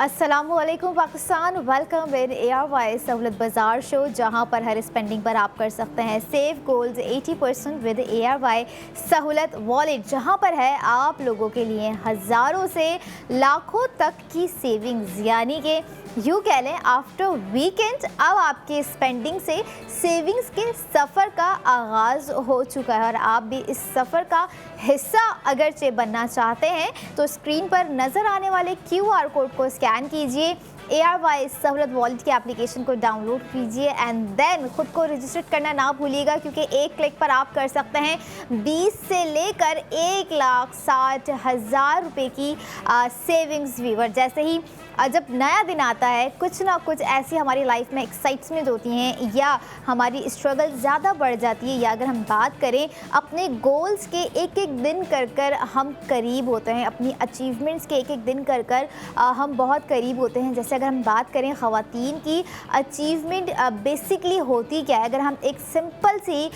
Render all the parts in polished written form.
अस्सलामुअलैकुम Pakistan, welcome with ARY Sahulat बाज़ार show, जहां पर हर स्पेंडिंग पर आप कर सकते हैं सेव गोल्ड 80% विद ARY सहूलत वॉलेट, जहां पर है आप लोगों के लिए हज़ारों से लाखों तक की सेविंग्स, यानी कि यूँ कह लें आफ्टर वीकेंड अब आपके स्पेंडिंग से सेविंग्स के सफ़र का आगाज़ हो चुका है। और आप भी इस सफ़र का हिस्सा अगरचे बनना चाहते हैं तो स्क्रीन पर नज़र आने वाले QR कोड को स्कैन कीजिए, ARY सहूलत वॉलेट की एप्लीकेशन को डाउनलोड कीजिए एंड देन खुद को रजिस्टर करना ना भूलिएगा, क्योंकि एक क्लिक पर आप कर सकते हैं 20 से लेकर 1,60,000 रुपये की सेविंग्स व्यूवर। जैसे ही जब नया दिन आता है कुछ ना कुछ ऐसी हमारी लाइफ में एक्साइटमेंट होती हैं या हमारी स्ट्रगल ज़्यादा बढ़ जाती है, या अगर हम बात करें अपने गोल्स के एक एक दिन कर कर हम करीब होते हैं, अपनी अचीवमेंट्स के एक एक दिन कर कर हम बहुत करीब होते हैं। जैसे अगर हम बात करें ख़वातीन की अचीवमेंट बेसिकली होती क्या है, अगर हम एक सिंपल सी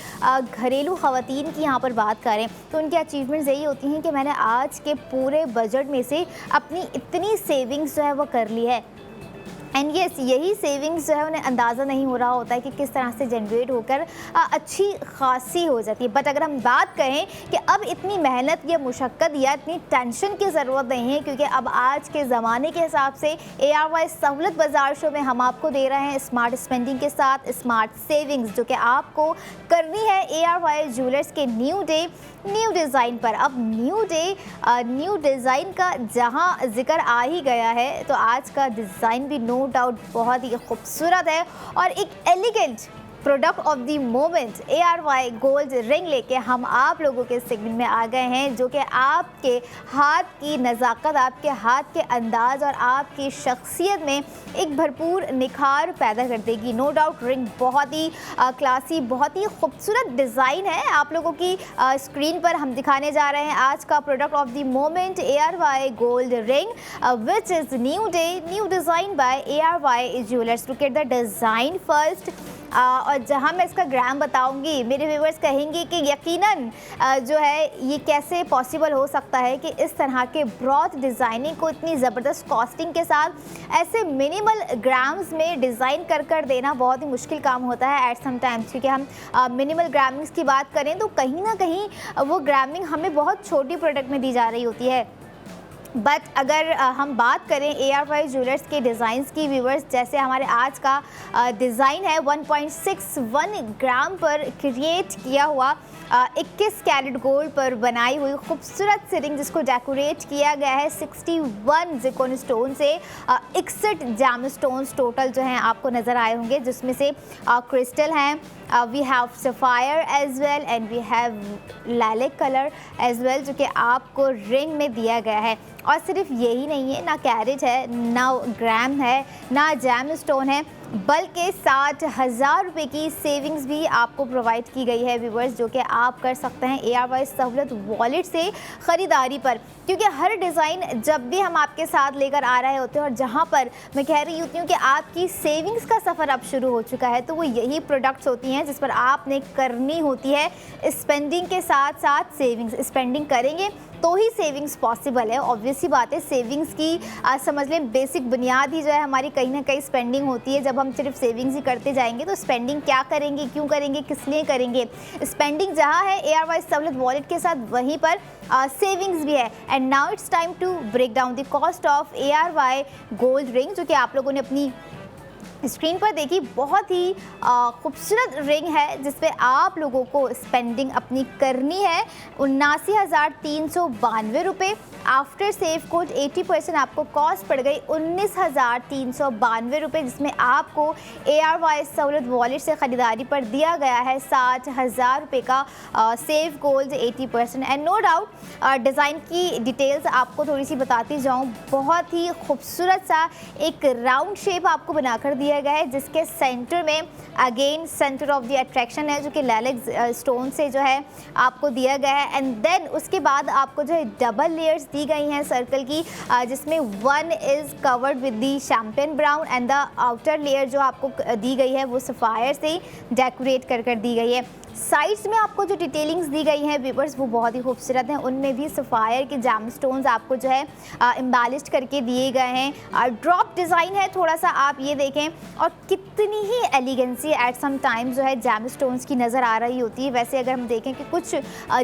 घरेलू ख़वातीन की यहाँ पर बात करें तो उनकी अचीवमेंट्स यही होती हैं कि मैंने आज के पूरे बजट में से अपनी इतनी सेविंग्स जो है वो कर ली है। एंड यस, यही सेविंग्स जो है उन्हें अंदाज़ा नहीं हो रहा होता है कि किस तरह से जनरेट होकर अच्छी खासी हो जाती है। बट अगर हम बात करें कि अब इतनी मेहनत या मुशक्क़त या इतनी टेंशन की ज़रूरत नहीं है, क्योंकि अब आज के ज़माने के हिसाब से ARY सहूलत बाज़ार शो में हम आपको दे रहे हैं स्मार्ट स्पेंडिंग के साथ स्मार्ट सेविंग्स, जो कि आपको करनी है ARY ज्वेलर्स के न्यू डे न्यू डिज़ाइन पर। अब न्यू डिज़ाइन का जहां जिक्र आ ही गया है तो आज का डिज़ाइन भी नो डाउट बहुत ही खूबसूरत है और एक elegant product of the moment ARY gold ring लेके हम आप लोगों के सेगमेंट में आ गए हैं, जो कि आपके हाथ की नज़ाकत, आपके हाथ के अंदाज़ और आपकी शख्सियत में एक भरपूर निखार पैदा कर देगी। नो डाउट रिंग बहुत ही क्लासी, बहुत ही खूबसूरत डिज़ाइन है। आप लोगों की स्क्रीन पर हम दिखाने जा रहे हैं आज का product of the moment ARY gold ring which is new day new design by ARY jewellers. Look at the design first. और जहां मैं इसका ग्राम बताऊंगी, मेरे व्यूवर्स कहेंगे कि यकीनन जो है ये कैसे पॉसिबल हो सकता है कि इस तरह के ब्रॉड डिज़ाइनिंग को इतनी ज़बरदस्त कॉस्टिंग के साथ ऐसे मिनिमल ग्राम्स में डिज़ाइन कर देना बहुत ही मुश्किल काम होता है एट सम टाइम्स, क्योंकि हम मिनिमल ग्रामिंग्स की बात करें तो कहीं ना कहीं वो ग्रामिंग हमें बहुत छोटी प्रोडक्ट में दी जा रही होती है। बट अगर हम बात करें ARY ज्वेलर्स के डिज़ाइंस की व्यूवर्स, जैसे हमारे आज का डिज़ाइन है 1.61 ग्राम पर क्रिएट किया हुआ 21 कैरेट गोल्ड पर बनाई हुई खूबसूरत सी रिंग, जिसको डेकोरेट किया गया है 61 ज़िरकॉन स्टोन से। 61 जैम स्टोन्स टोटल जो हैं आपको नज़र आए होंगे, जिसमें से क्रिस्टल हैं, we have sapphire as well and we have Lalique colour as well, जो कि आपको रिंग में दिया गया है। और सिर्फ यही नहीं है, ना कैरेट है, ना ग्राम है, ना जैम स्टोन है, बल्कि 60,000 रुपये की सेविंग्स भी आपको प्रोवाइड की गई है व्यूवर्स, जो कि आप कर सकते हैं ARY सहूलत वॉलेट से ख़रीदारी पर। क्योंकि हर डिज़ाइन जब भी हम आपके साथ लेकर आ रहे होते हैं और जहां पर मैं कह रही होती हूँ कि आपकी सेविंग्स का सफ़र अब शुरू हो चुका है, तो वो यही प्रोडक्ट्स होती हैं जिस पर आपने करनी होती है स्पेंडिंग के साथ साथ सेविंग्स। स्पेंडिंग करेंगे तो ही सेविंग्स पॉसिबल है। ऑब्वियस सी बात है, सेविंग्स की समझ लें बेसिक बुनियाद ही जो है हमारी कहीं ना कहीं स्पेंडिंग होती है। जब हम सिर्फ सेविंग्स ही करते जाएंगे तो स्पेंडिंग क्या करेंगे, क्यों करेंगे, किस लिए करेंगे। स्पेंडिंग जहां है ARY सहूलत वॉलेट के साथ, वहीं पर सेविंग्स भी है। And now it's time to break down the cost of ARY gold ring, जो कि आप लोगों ने अपनी स्क्रीन पर देखी। बहुत ही खूबसूरत रिंग है जिसपे आप लोगों को स्पेंडिंग अपनी करनी है 79,392 रुपये। आफ्टर सेव कोड 80% आपको कॉस्ट पड़ गई 19,392 रुपये, जिसमें आपको ARY सहूलत वॉलेट से ख़रीदारी पर दिया गया है 60,000 रुपये का save gold 80%। And no doubt design की डिटेल्स आपको थोड़ी सी बताती जाऊँ। बहुत ही खूबसूरत सा एक राउंड शेप आपको बनाकर दिया गया है, जिसके सेंटर में again centre of the attraction है, जो कि लैलिक स्टोन से जो है आपको दिया गया है। एंड देन उसके बाद आपको जो है डबल लेयर्स दी गई हैं सर्कल की, जिसमें one is covered with the champagne brown and the outer layer जो आपको दी गई है वो सफ़ायर से डेकोरेट कर दी गई है। साइड्स में आपको जो डिटेलिंग्स दी गई हैं व्यूअर्स वो बहुत ही खूबसूरत हैं। उनमें भी सफ़ायर के जैम स्टोन्स आपको जो है एम्बेलिश्ड करके दिए गए हैं। ड्रॉप डिज़ाइन है थोड़ा सा, आप ये देखें, और कितनी ही एलिगेंसी एट सम टाइम जो है जैम स्टोन्स की नज़र आ रही होती है। वैसे अगर हम देखें कि कुछ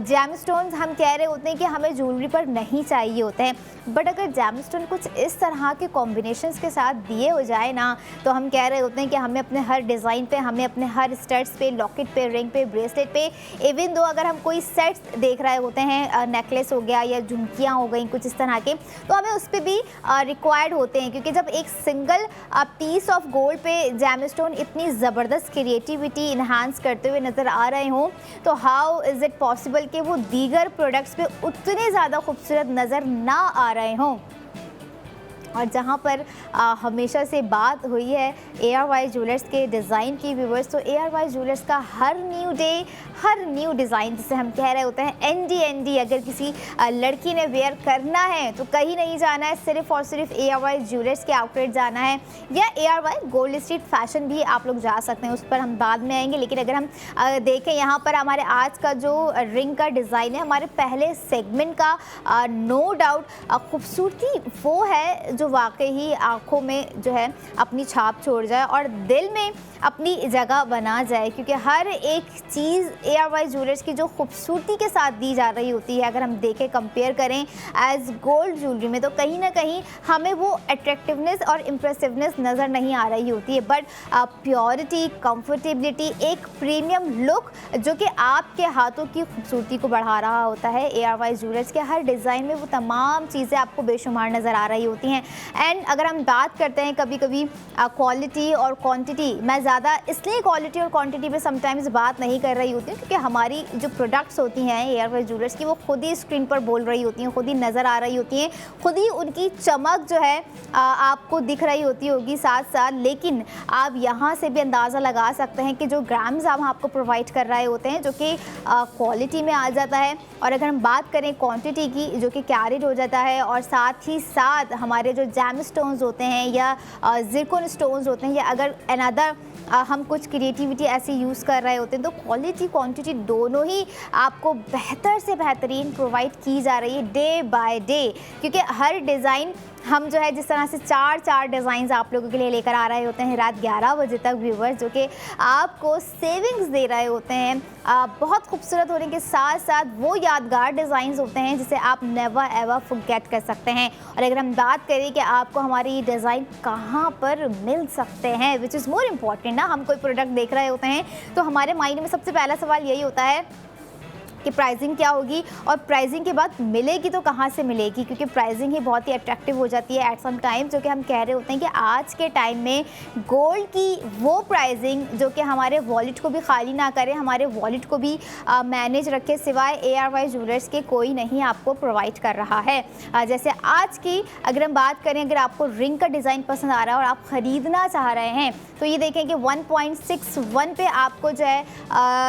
जैम स्टोन्स हम कह रहे होते हैं कि हमें ज्वेलरी पर नहीं चाहिए होते हैं, बट अगर जैम स्टोन कुछ इस तरह के कॉम्बिनेशंस के साथ दिए हो जाए ना, तो हम कह रहे होते हैं कि हमें अपने हर डिज़ाइन पे, हमें अपने हर स्टड्स पे, लॉकेट पे, रिंग पे, ब्रेसलेट पे, इवन दो अगर हम कोई सेट्स देख रहे होते हैं, नेकलेस हो गया या झुमकियाँ हो गई कुछ इस तरह के, तो हमें उस पर भी रिक्वायर्ड होते हैं। क्योंकि जब एक सिंगल पीस ऑफ गोल्ड पे जैम स्टोन इतनी ज़बरदस्त क्रिएटिविटी इन्हांस करते हुए नज़र आ रहे हों, तो हाउ इज़ इट पॉसिबल कि वो दीगर प्रोडक्ट्स पे उतने ज़्यादा खूबसूरत नज़र ना आ रहे हों। और जहाँ पर हमेशा से बात हुई है ARY ज्वेलर्स के डिज़ाइन की व्यूअर्स, तो ARY ज्वेलर्स का हर न्यू डे, हर न्यू डिज़ाइन जिसे हम कह रहे होते हैं ND अगर किसी लड़की ने वेयर करना है तो कहीं नहीं जाना है, सिर्फ और सिर्फ ARY ज्वेलर्स के आउटलेट जाना है, या ARY गोल्ड स्ट्रीट फैशन भी आप लोग जा सकते हैं, उस पर हम बाद में आएंगे। लेकिन अगर हम देखें यहाँ पर हमारे आज का जो रिंग का डिज़ाइन है, हमारे पहले सेगमेंट का नो डाउट खूबसूरती वो है जो वाकई ही आँखों में जो है अपनी छाप छोड़ जाए और दिल में अपनी जगह बना जाए। क्योंकि हर एक चीज़ ARY ज्वेलर्स की जो खूबसूरती के साथ दी जा रही होती है, अगर हम देखें कंपेयर करें एज गोल्ड ज्वेलरी में, तो कहीं ना कहीं हमें वो अट्रैक्टिवनेस और इम्प्रेसिवनेस नज़र नहीं आ रही होती है, बट प्योरिटी, कंफर्टेबिलिटी, एक प्रीमियम लुक जो कि आपके हाथों की खूबसूरती को बढ़ा रहा होता है। ARY ज्वेलर्स के हर डिज़ाइन में वो तमाम चीज़ें आपको बेशुमार नज़र आ रही होती हैं। एंड अगर हम बात करते हैं कभी कभी क्वालिटी और क्वांटिटी, मैं ज़्यादा इसलिए क्वालिटी और क्वांटिटी पे समटाइम्स बात नहीं कर रही होती हूँ क्योंकि हमारी जो प्रोडक्ट्स होती हैं ARY ज्वेलर्स की, वो खुद ही स्क्रीन पर बोल रही होती हैं, खुद ही नज़र आ रही होती हैं, खुद ही उनकी चमक जो है आपको दिख रही होती होगी साथ साथ। लेकिन आप यहाँ से भी अंदाज़ा लगा सकते हैं कि जो ग्राम्स हम आपको प्रोवाइड कर रहे होते हैं, जो कि क्वालिटी में आ जाता है, और अगर हम बात करें क्वांटिटी की, जो कि कैरिड हो जाता है, और साथ ही साथ हमारे जो जैम स्टोन्स होते हैं या ज़िरकॉन स्टोन्स होते हैं, या अगर अनदर हम कुछ क्रिएटिविटी ऐसी यूज़ कर रहे होते हैं, तो क्वालिटी क्वांटिटी दोनों ही आपको बेहतर से बेहतरीन प्रोवाइड की जा रही है डे बाय डे। क्योंकि हर डिज़ाइन हम जो है जिस तरह से चार डिज़ाइंस आप लोगों के लिए लेकर आ रहे होते हैं रात 11 बजे तक व्यूवर्स, जो कि आपको सेविंग्स दे रहे होते हैं, बहुत खूबसूरत होने के साथ साथ वो यादगार डिज़ाइंस होते हैं जिसे आप नेवर एवर फॉरगेट कर सकते हैं। और अगर हम बात करें कि आपको हमारे ये डिज़ाइन कहाँ पर मिल सकते हैं, विच इज़ मोर इम्पॉर्टेंट ना, हम कोई प्रोडक्ट देख रहे होते हैं तो हमारे माइंड में सबसे पहला सवाल यही होता है कि प्राइसिंग क्या होगी, और प्राइसिंग के बाद मिलेगी तो कहाँ से मिलेगी, क्योंकि प्राइसिंग ही बहुत ही अट्रैक्टिव हो जाती है एट सम टाइम। जो कि हम कह रहे होते हैं कि आज के टाइम में गोल्ड की वो प्राइसिंग जो कि हमारे वॉलेट को भी खाली ना करे, हमारे वॉलेट को भी मैनेज रखे, सिवाय ARY ज्वेलर्स के कोई नहीं आपको प्रोवाइड कर रहा है। जैसे आज की अगर हम बात करें, अगर आपको रिंग का डिज़ाइन पसंद आ रहा है और आप ख़रीदना चाह रहे हैं, तो ये देखें कि 1.61 पे आपको जो है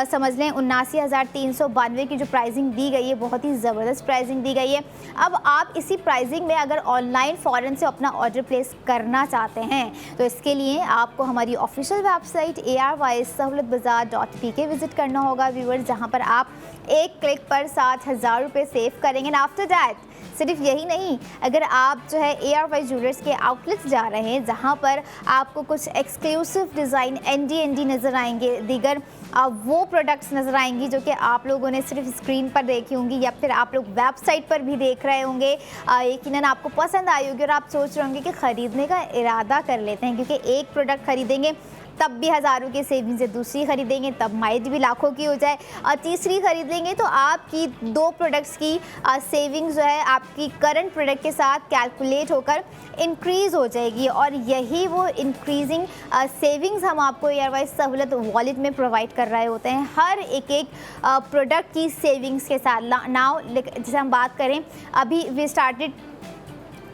समझ लें 79,392 की जो प्राइसिंग दी गई है, बहुत ही ज़बरदस्त प्राइसिंग दी गई है। अब आप इसी प्राइसिंग में अगर ऑनलाइन फ़ौरन से अपना ऑर्डर प्लेस करना चाहते हैं, तो इसके लिए आपको हमारी ऑफिशियल वेबसाइट ARYSahlatbazaar.pk विज़िट करना होगा व्यूअर्स, जहां पर आप एक क्लिक पर 7,000 रुपये सेव करेंगे। एंड आफ्टर दैट सिर्फ यही नहीं, अगर आप जो है ARY ज्वेलर्स के आउटलेट्स जा रहे हैं जहां पर आपको कुछ एक्सक्लूसिव डिज़ाइन ND नज़र आएंगे, दीगर वो प्रोडक्ट्स नज़र आएंगी जो कि आप लोगों ने सिर्फ स्क्रीन पर देखी होंगी या फिर आप लोग वेबसाइट पर भी देख रहे होंगे, यकीनन आपको पसंद आई होगी और आप सोच रहे होंगे कि ख़रीदने का इरादा कर लेते हैं, क्योंकि एक प्रोडक्ट ख़रीदेंगे तब भी हज़ारों की सेविंग से, दूसरी ख़रीदेंगे तब माइट भी लाखों की हो जाए, और तीसरी ख़रीदेंगे तो आपकी 2 प्रोडक्ट्स की सेविंग जो है आपकी करंट प्रोडक्ट के साथ कैलकुलेट होकर इंक्रीज़ हो जाएगी। और यही वो इंक्रीजिंग सेविंग्स हम आपको ARY सहूलत वॉलेट में प्रोवाइड कर रहे होते हैं, हर एक प्रोडक्ट की सेविंग्स के साथ। नाउ जैसे हम बात करें, अभी वी स्टार्टेड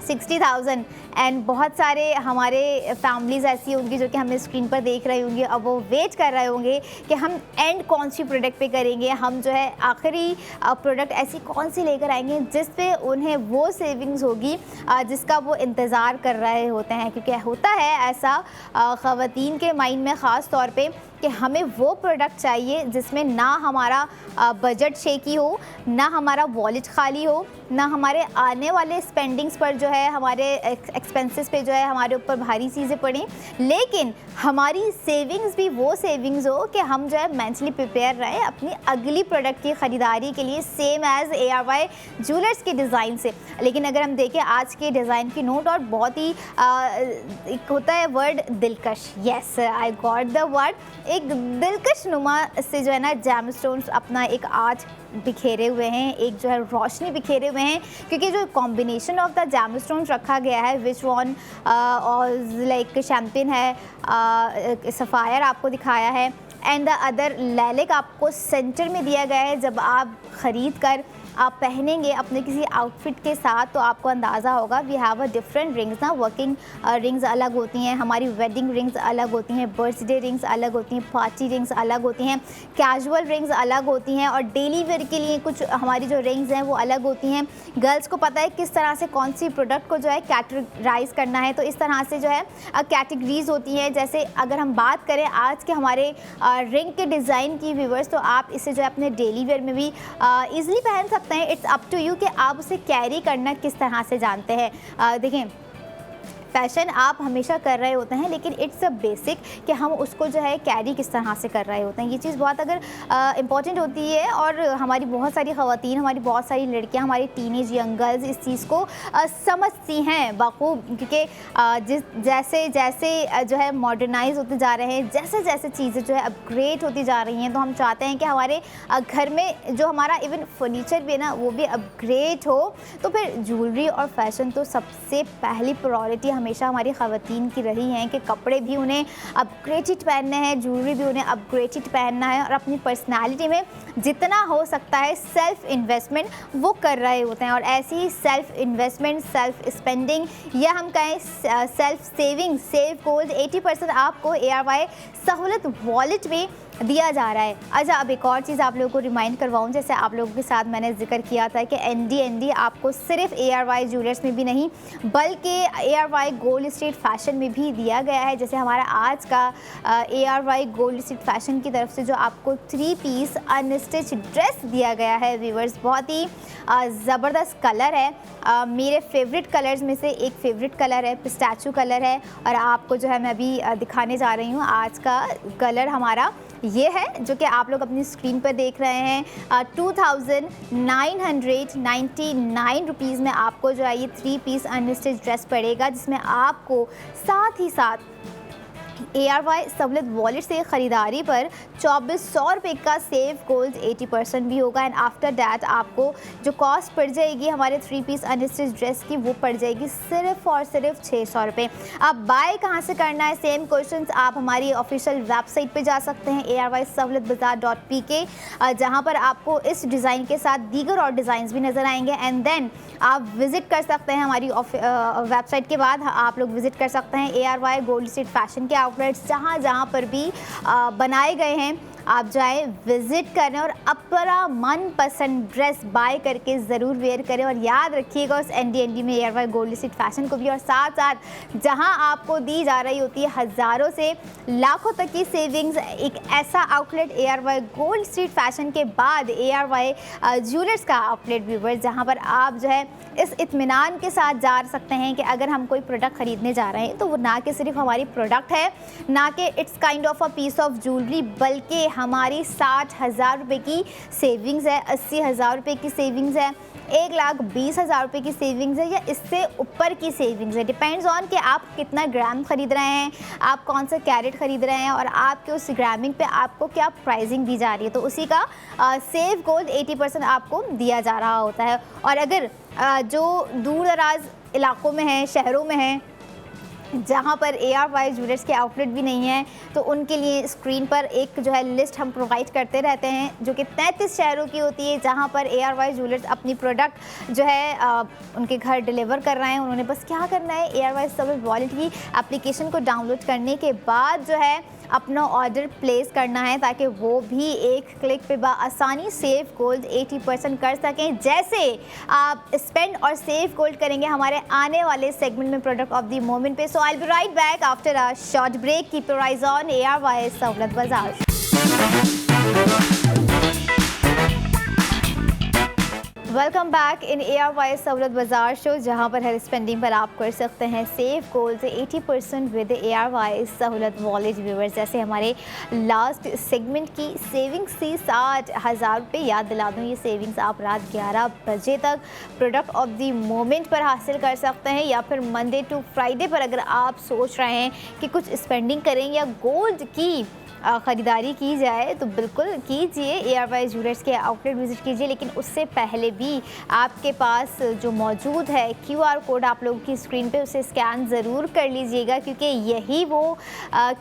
60,000 एंड बहुत सारे हमारे फैमिलीज़ ऐसी होंगी जो कि हमें स्क्रीन पर देख रही होंगी, अब वो वेट कर रहे होंगे कि हम एंड कौन सी प्रोडक्ट पे करेंगे, हम जो है आखिरी प्रोडक्ट ऐसी कौन सी लेकर आएंगे जिस पे उन्हें वो सेविंग्स होगी जिसका वो इंतज़ार कर रहे होते हैं। क्योंकि होता है ऐसा ख़वातीन के माइंड में ख़ास तौर पे कि हमें वो प्रोडक्ट चाहिए जिसमें ना हमारा बजट शेकी हो, ना हमारा वॉलेट खाली हो, ना हमारे आने वाले स्पेंडिंग्स पर जो है, हमारे एक्सपेंसेस पे जो है हमारे ऊपर भारी चीज़ें पड़ें, लेकिन हमारी सेविंग्स भी वो सेविंग्स हो कि हम जो है मेंटली प्रिपेयर रहें अपनी अगली प्रोडक्ट की ख़रीदारी के लिए, सेम एज़ ARY ज्वेलर्स के डिज़ाइन से। लेकिन अगर हम देखें आज के डिज़ाइन की नोट, और बहुत ही एक होता है वर्ड दिलकश, yes I got the word, एक दिलकश नुमा से जो है ना जेमस्टोन्स अपना एक आर्ट बिखेरे हुए हैं, एक जो है रोशनी बिखेरे हुए हैं, क्योंकि जो कॉम्बिनेशन ऑफ द जेमस्टोन्स रखा गया है, विच वन और लाइक शैम्पेन है, सफ़ायर आपको दिखाया है, एंड द अदर लैलिक आपको सेंटर में दिया गया है। जब आप ख़रीद कर आप पहनेंगे अपने किसी आउटफिट के साथ तो आपको अंदाज़ा होगा we have a different rings ना, वर्किंग रिंग्स अलग होती हैं, हमारी वेडिंग रिंग्स अलग होती हैं, बर्थडे रिंग्स अलग होती हैं, पार्टी रिंग्स अलग होती हैं, कैजुअल रिंग्स अलग होती हैं, और डेली वेयर के लिए कुछ हमारी जो रिंग्स हैं वो अलग होती हैं। गर्ल्स को पता है किस तरह से कौन सी प्रोडक्ट को जो है कैटेगराइज करना है, तो इस तरह से जो है कैटेगरीज होती हैं। जैसे अगर हम बात करें आज के हमारे रिंग के डिज़ाइन की व्यूवर्स, तो आप इसे जो है अपने डेली वेयर में भी ईज़िली पहन सकते हैं। इट्स अप टू यू कि आप उसे कैरी करना किस तरह से जानते हैं। देखें, फैशन आप हमेशा कर रहे होते हैं, लेकिन इट्स अ बेसिक कि हम उसको जो है कैरी किस तरह से कर रहे होते हैं। ये चीज़ बहुत अगर इम्पॉर्टेंट होती है, और हमारी बहुत सारी ख़वातीन, हमारी बहुत सारी लड़कियां, हमारी टीनेज यंग गर्ल्स इस चीज़ को समझती हैं बाखूब, क्योंकि जैसे जैसे जो है मॉडर्नाइज होते जा रहे हैं, जैसे जैसे चीज़ें जो है अपग्रेड होती जा रही हैं, तो हम चाहते हैं कि हमारे घर में जो हमारा इवन फर्नीचर भी है ना वो भी अपग्रेड हो। तो फिर ज्वेलरी और फैशन तो सबसे पहली प्रायोरिटी हमेशा हमारी ख़वातीन की रही हैं कि कपड़े भी उन्हें अपग्रेडेड पहनने हैं, ज्वेलरी भी उन्हें अपग्रेडेड पहनना है, और अपनी पर्सनालिटी में जितना हो सकता है सेल्फ़ इन्वेस्टमेंट वो कर रहे होते हैं। और ऐसी ही सेल्फ़ इन्वेस्टमेंट, सेल्फ़ स्पेंडिंग, या हम कहें सेल्फ़ सेविंग, सेव गोल्ड 80% आपको ARY सहूलत वॉलेट में दिया जा रहा है। अच्छा, अब एक और चीज़ आप लोगों को रिमाइंड करवाऊँ, जैसे आप लोगों के साथ मैंने जिक्र किया था कि ND आपको सिर्फ ARY ज्वेलर्स में भी नहीं बल्कि ARY गोल्ड स्ट्रीट फैशन में भी दिया गया है। जैसे हमारा आज का ARY गोल्ड स्ट्रीट फैशन की तरफ से जो आपको 3 पीस अनस्टिच ड्रेस दिया गया है व्यूवर्स, बहुत ही ज़बरदस्त कलर है। मेरे फेवरेट कलर्स में से एक फेवरेट कलर है, पिस्ताचियो कलर है, और आपको जो है मैं अभी दिखाने जा रही हूँ आज का कलर हमारा ये है, जो कि आप लोग अपनी स्क्रीन पर देख रहे हैं। 2999 रुपीज़ में आपको जो है ये 3 पीस अनस्टिच ड्रेस पड़ेगा, जिसमें आपको साथ ही साथ ARY सहूलत वॉलेट से ख़रीदारी पर 2400 रुपये का सेव गोल्ड 80% भी होगा। एंड आफ्टर दैट आपको जो कॉस्ट पड़ जाएगी हमारे 3 पीस अनस्टिच ड्रेस की, वो पड़ जाएगी सिर्फ और सिर्फ 600 रुपये। अब बाय कहाँ से करना है, सेम क्वेश्चंस आप हमारी ऑफिशियल वेबसाइट पे जा सकते हैं ARYSahulatbazaar.pk, जहाँ पर आपको इस डिज़ाइन के साथ दीगर और डिज़ाइन भी नज़र आएंगे। एंड देन आप विज़िट कर सकते हैं हमारी वेबसाइट के बाद आप लोग विज़िट कर सकते हैं ARY गोल्ड स्ट्रीट फैशन के आउटलेट्स, जहाँ जहाँ पर भी बनाए गए हैं। आप जाएँ, विज़िट करें और अपना मनपसंद ड्रेस बाय करके ज़रूर वेयर करें। और याद रखिएगा उस ND में ARY गोल्ड स्ट्रीट फैशन को भी, और साथ साथ जहां आपको दी जा रही होती है हज़ारों से लाखों तक की सेविंग्स, एक ऐसा outlet ARY gold street fashion के बाद ARY ज्वेलर्स का आउटलेट व्यूवर्स, जहां पर आप जो है इस इत्मीनान के साथ जा सकते हैं कि अगर हम कोई प्रोडक्ट ख़रीदने जा रहे हैं तो वो ना कि सिर्फ हमारी प्रोडक्ट है, ना कि it's kind of a piece of jewellery, बल्कि हमारी 60,000 रुपये की सेविंग्स है, 80,000 रुपये की सेविंग्स है, 1,20,000 रुपये की सेविंग्स है, या इससे ऊपर की सेविंग्स है। डिपेंड्स ऑन कि आप कितना ग्राम ख़रीद रहे हैं, आप कौन सा कैरेट ख़रीद रहे हैं, और आपके उस ग्रामिंग पे आपको क्या प्राइसिंग दी जा रही है, तो उसी का सेव गोल्ड 80% आपको दिया जा रहा होता है। और अगर जो दूर दराज इलाकों में हैं, शहरों में हैं, जहाँ पर ARY ज्वेलर्स के आउटलेट भी नहीं है, तो उनके लिए स्क्रीन पर एक जो है लिस्ट हम प्रोवाइड करते रहते हैं, जो कि 33 शहरों की होती है, जहाँ पर ARY ज्वेलर्स अपनी प्रोडक्ट जो है उनके घर डिलीवर कर रहे हैं। उन्होंने बस क्या करना है, ARY सहूलत वॉलेट की एप्लीकेशन को डाउनलोड करने के बाद जो है अपना ऑर्डर प्लेस करना है, ताकि वो भी एक क्लिक पे आसानी सेव गोल्ड 80% कर सकें। जैसे आप स्पेंड और सेव गोल्ड करेंगे हमारे आने वाले सेगमेंट में प्रोडक्ट ऑफ द मोमेंट पे। So I'll be right back after a short break. Keep your eyes on ARY Sahulat Bazaar. Welcome back in ARY Sahulat बाज़ार शो, जहां पर हर स्पेंडिंग पर आप कर सकते हैं सेव गोल्ड 80% विद ARY सहूलत वॉलेट व्यूवर्स। जैसे हमारे लास्ट सेगमेंट की सेविंग्स थी 60,000 रुपये। याद दिला दूँ, ये सेविंग्स आप रात 11 बजे तक प्रोडक्ट ऑफ द मोमेंट पर हासिल कर सकते हैं, या फिर मंडे टू फ्राइडे पर अगर आप सोच रहे हैं कि कुछ स्पेंडिंग करें या गोल्ड की ख़रीदारी की जाए तो बिल्कुल कीजिए, ARY ज्वेलर्स के आउटलेट विज़िट कीजिए। लेकिन उससे पहले भी आपके पास जो मौजूद है QR कोड आप लोगों की स्क्रीन पे, उसे स्कैन ज़रूर कर लीजिएगा, क्योंकि यही वो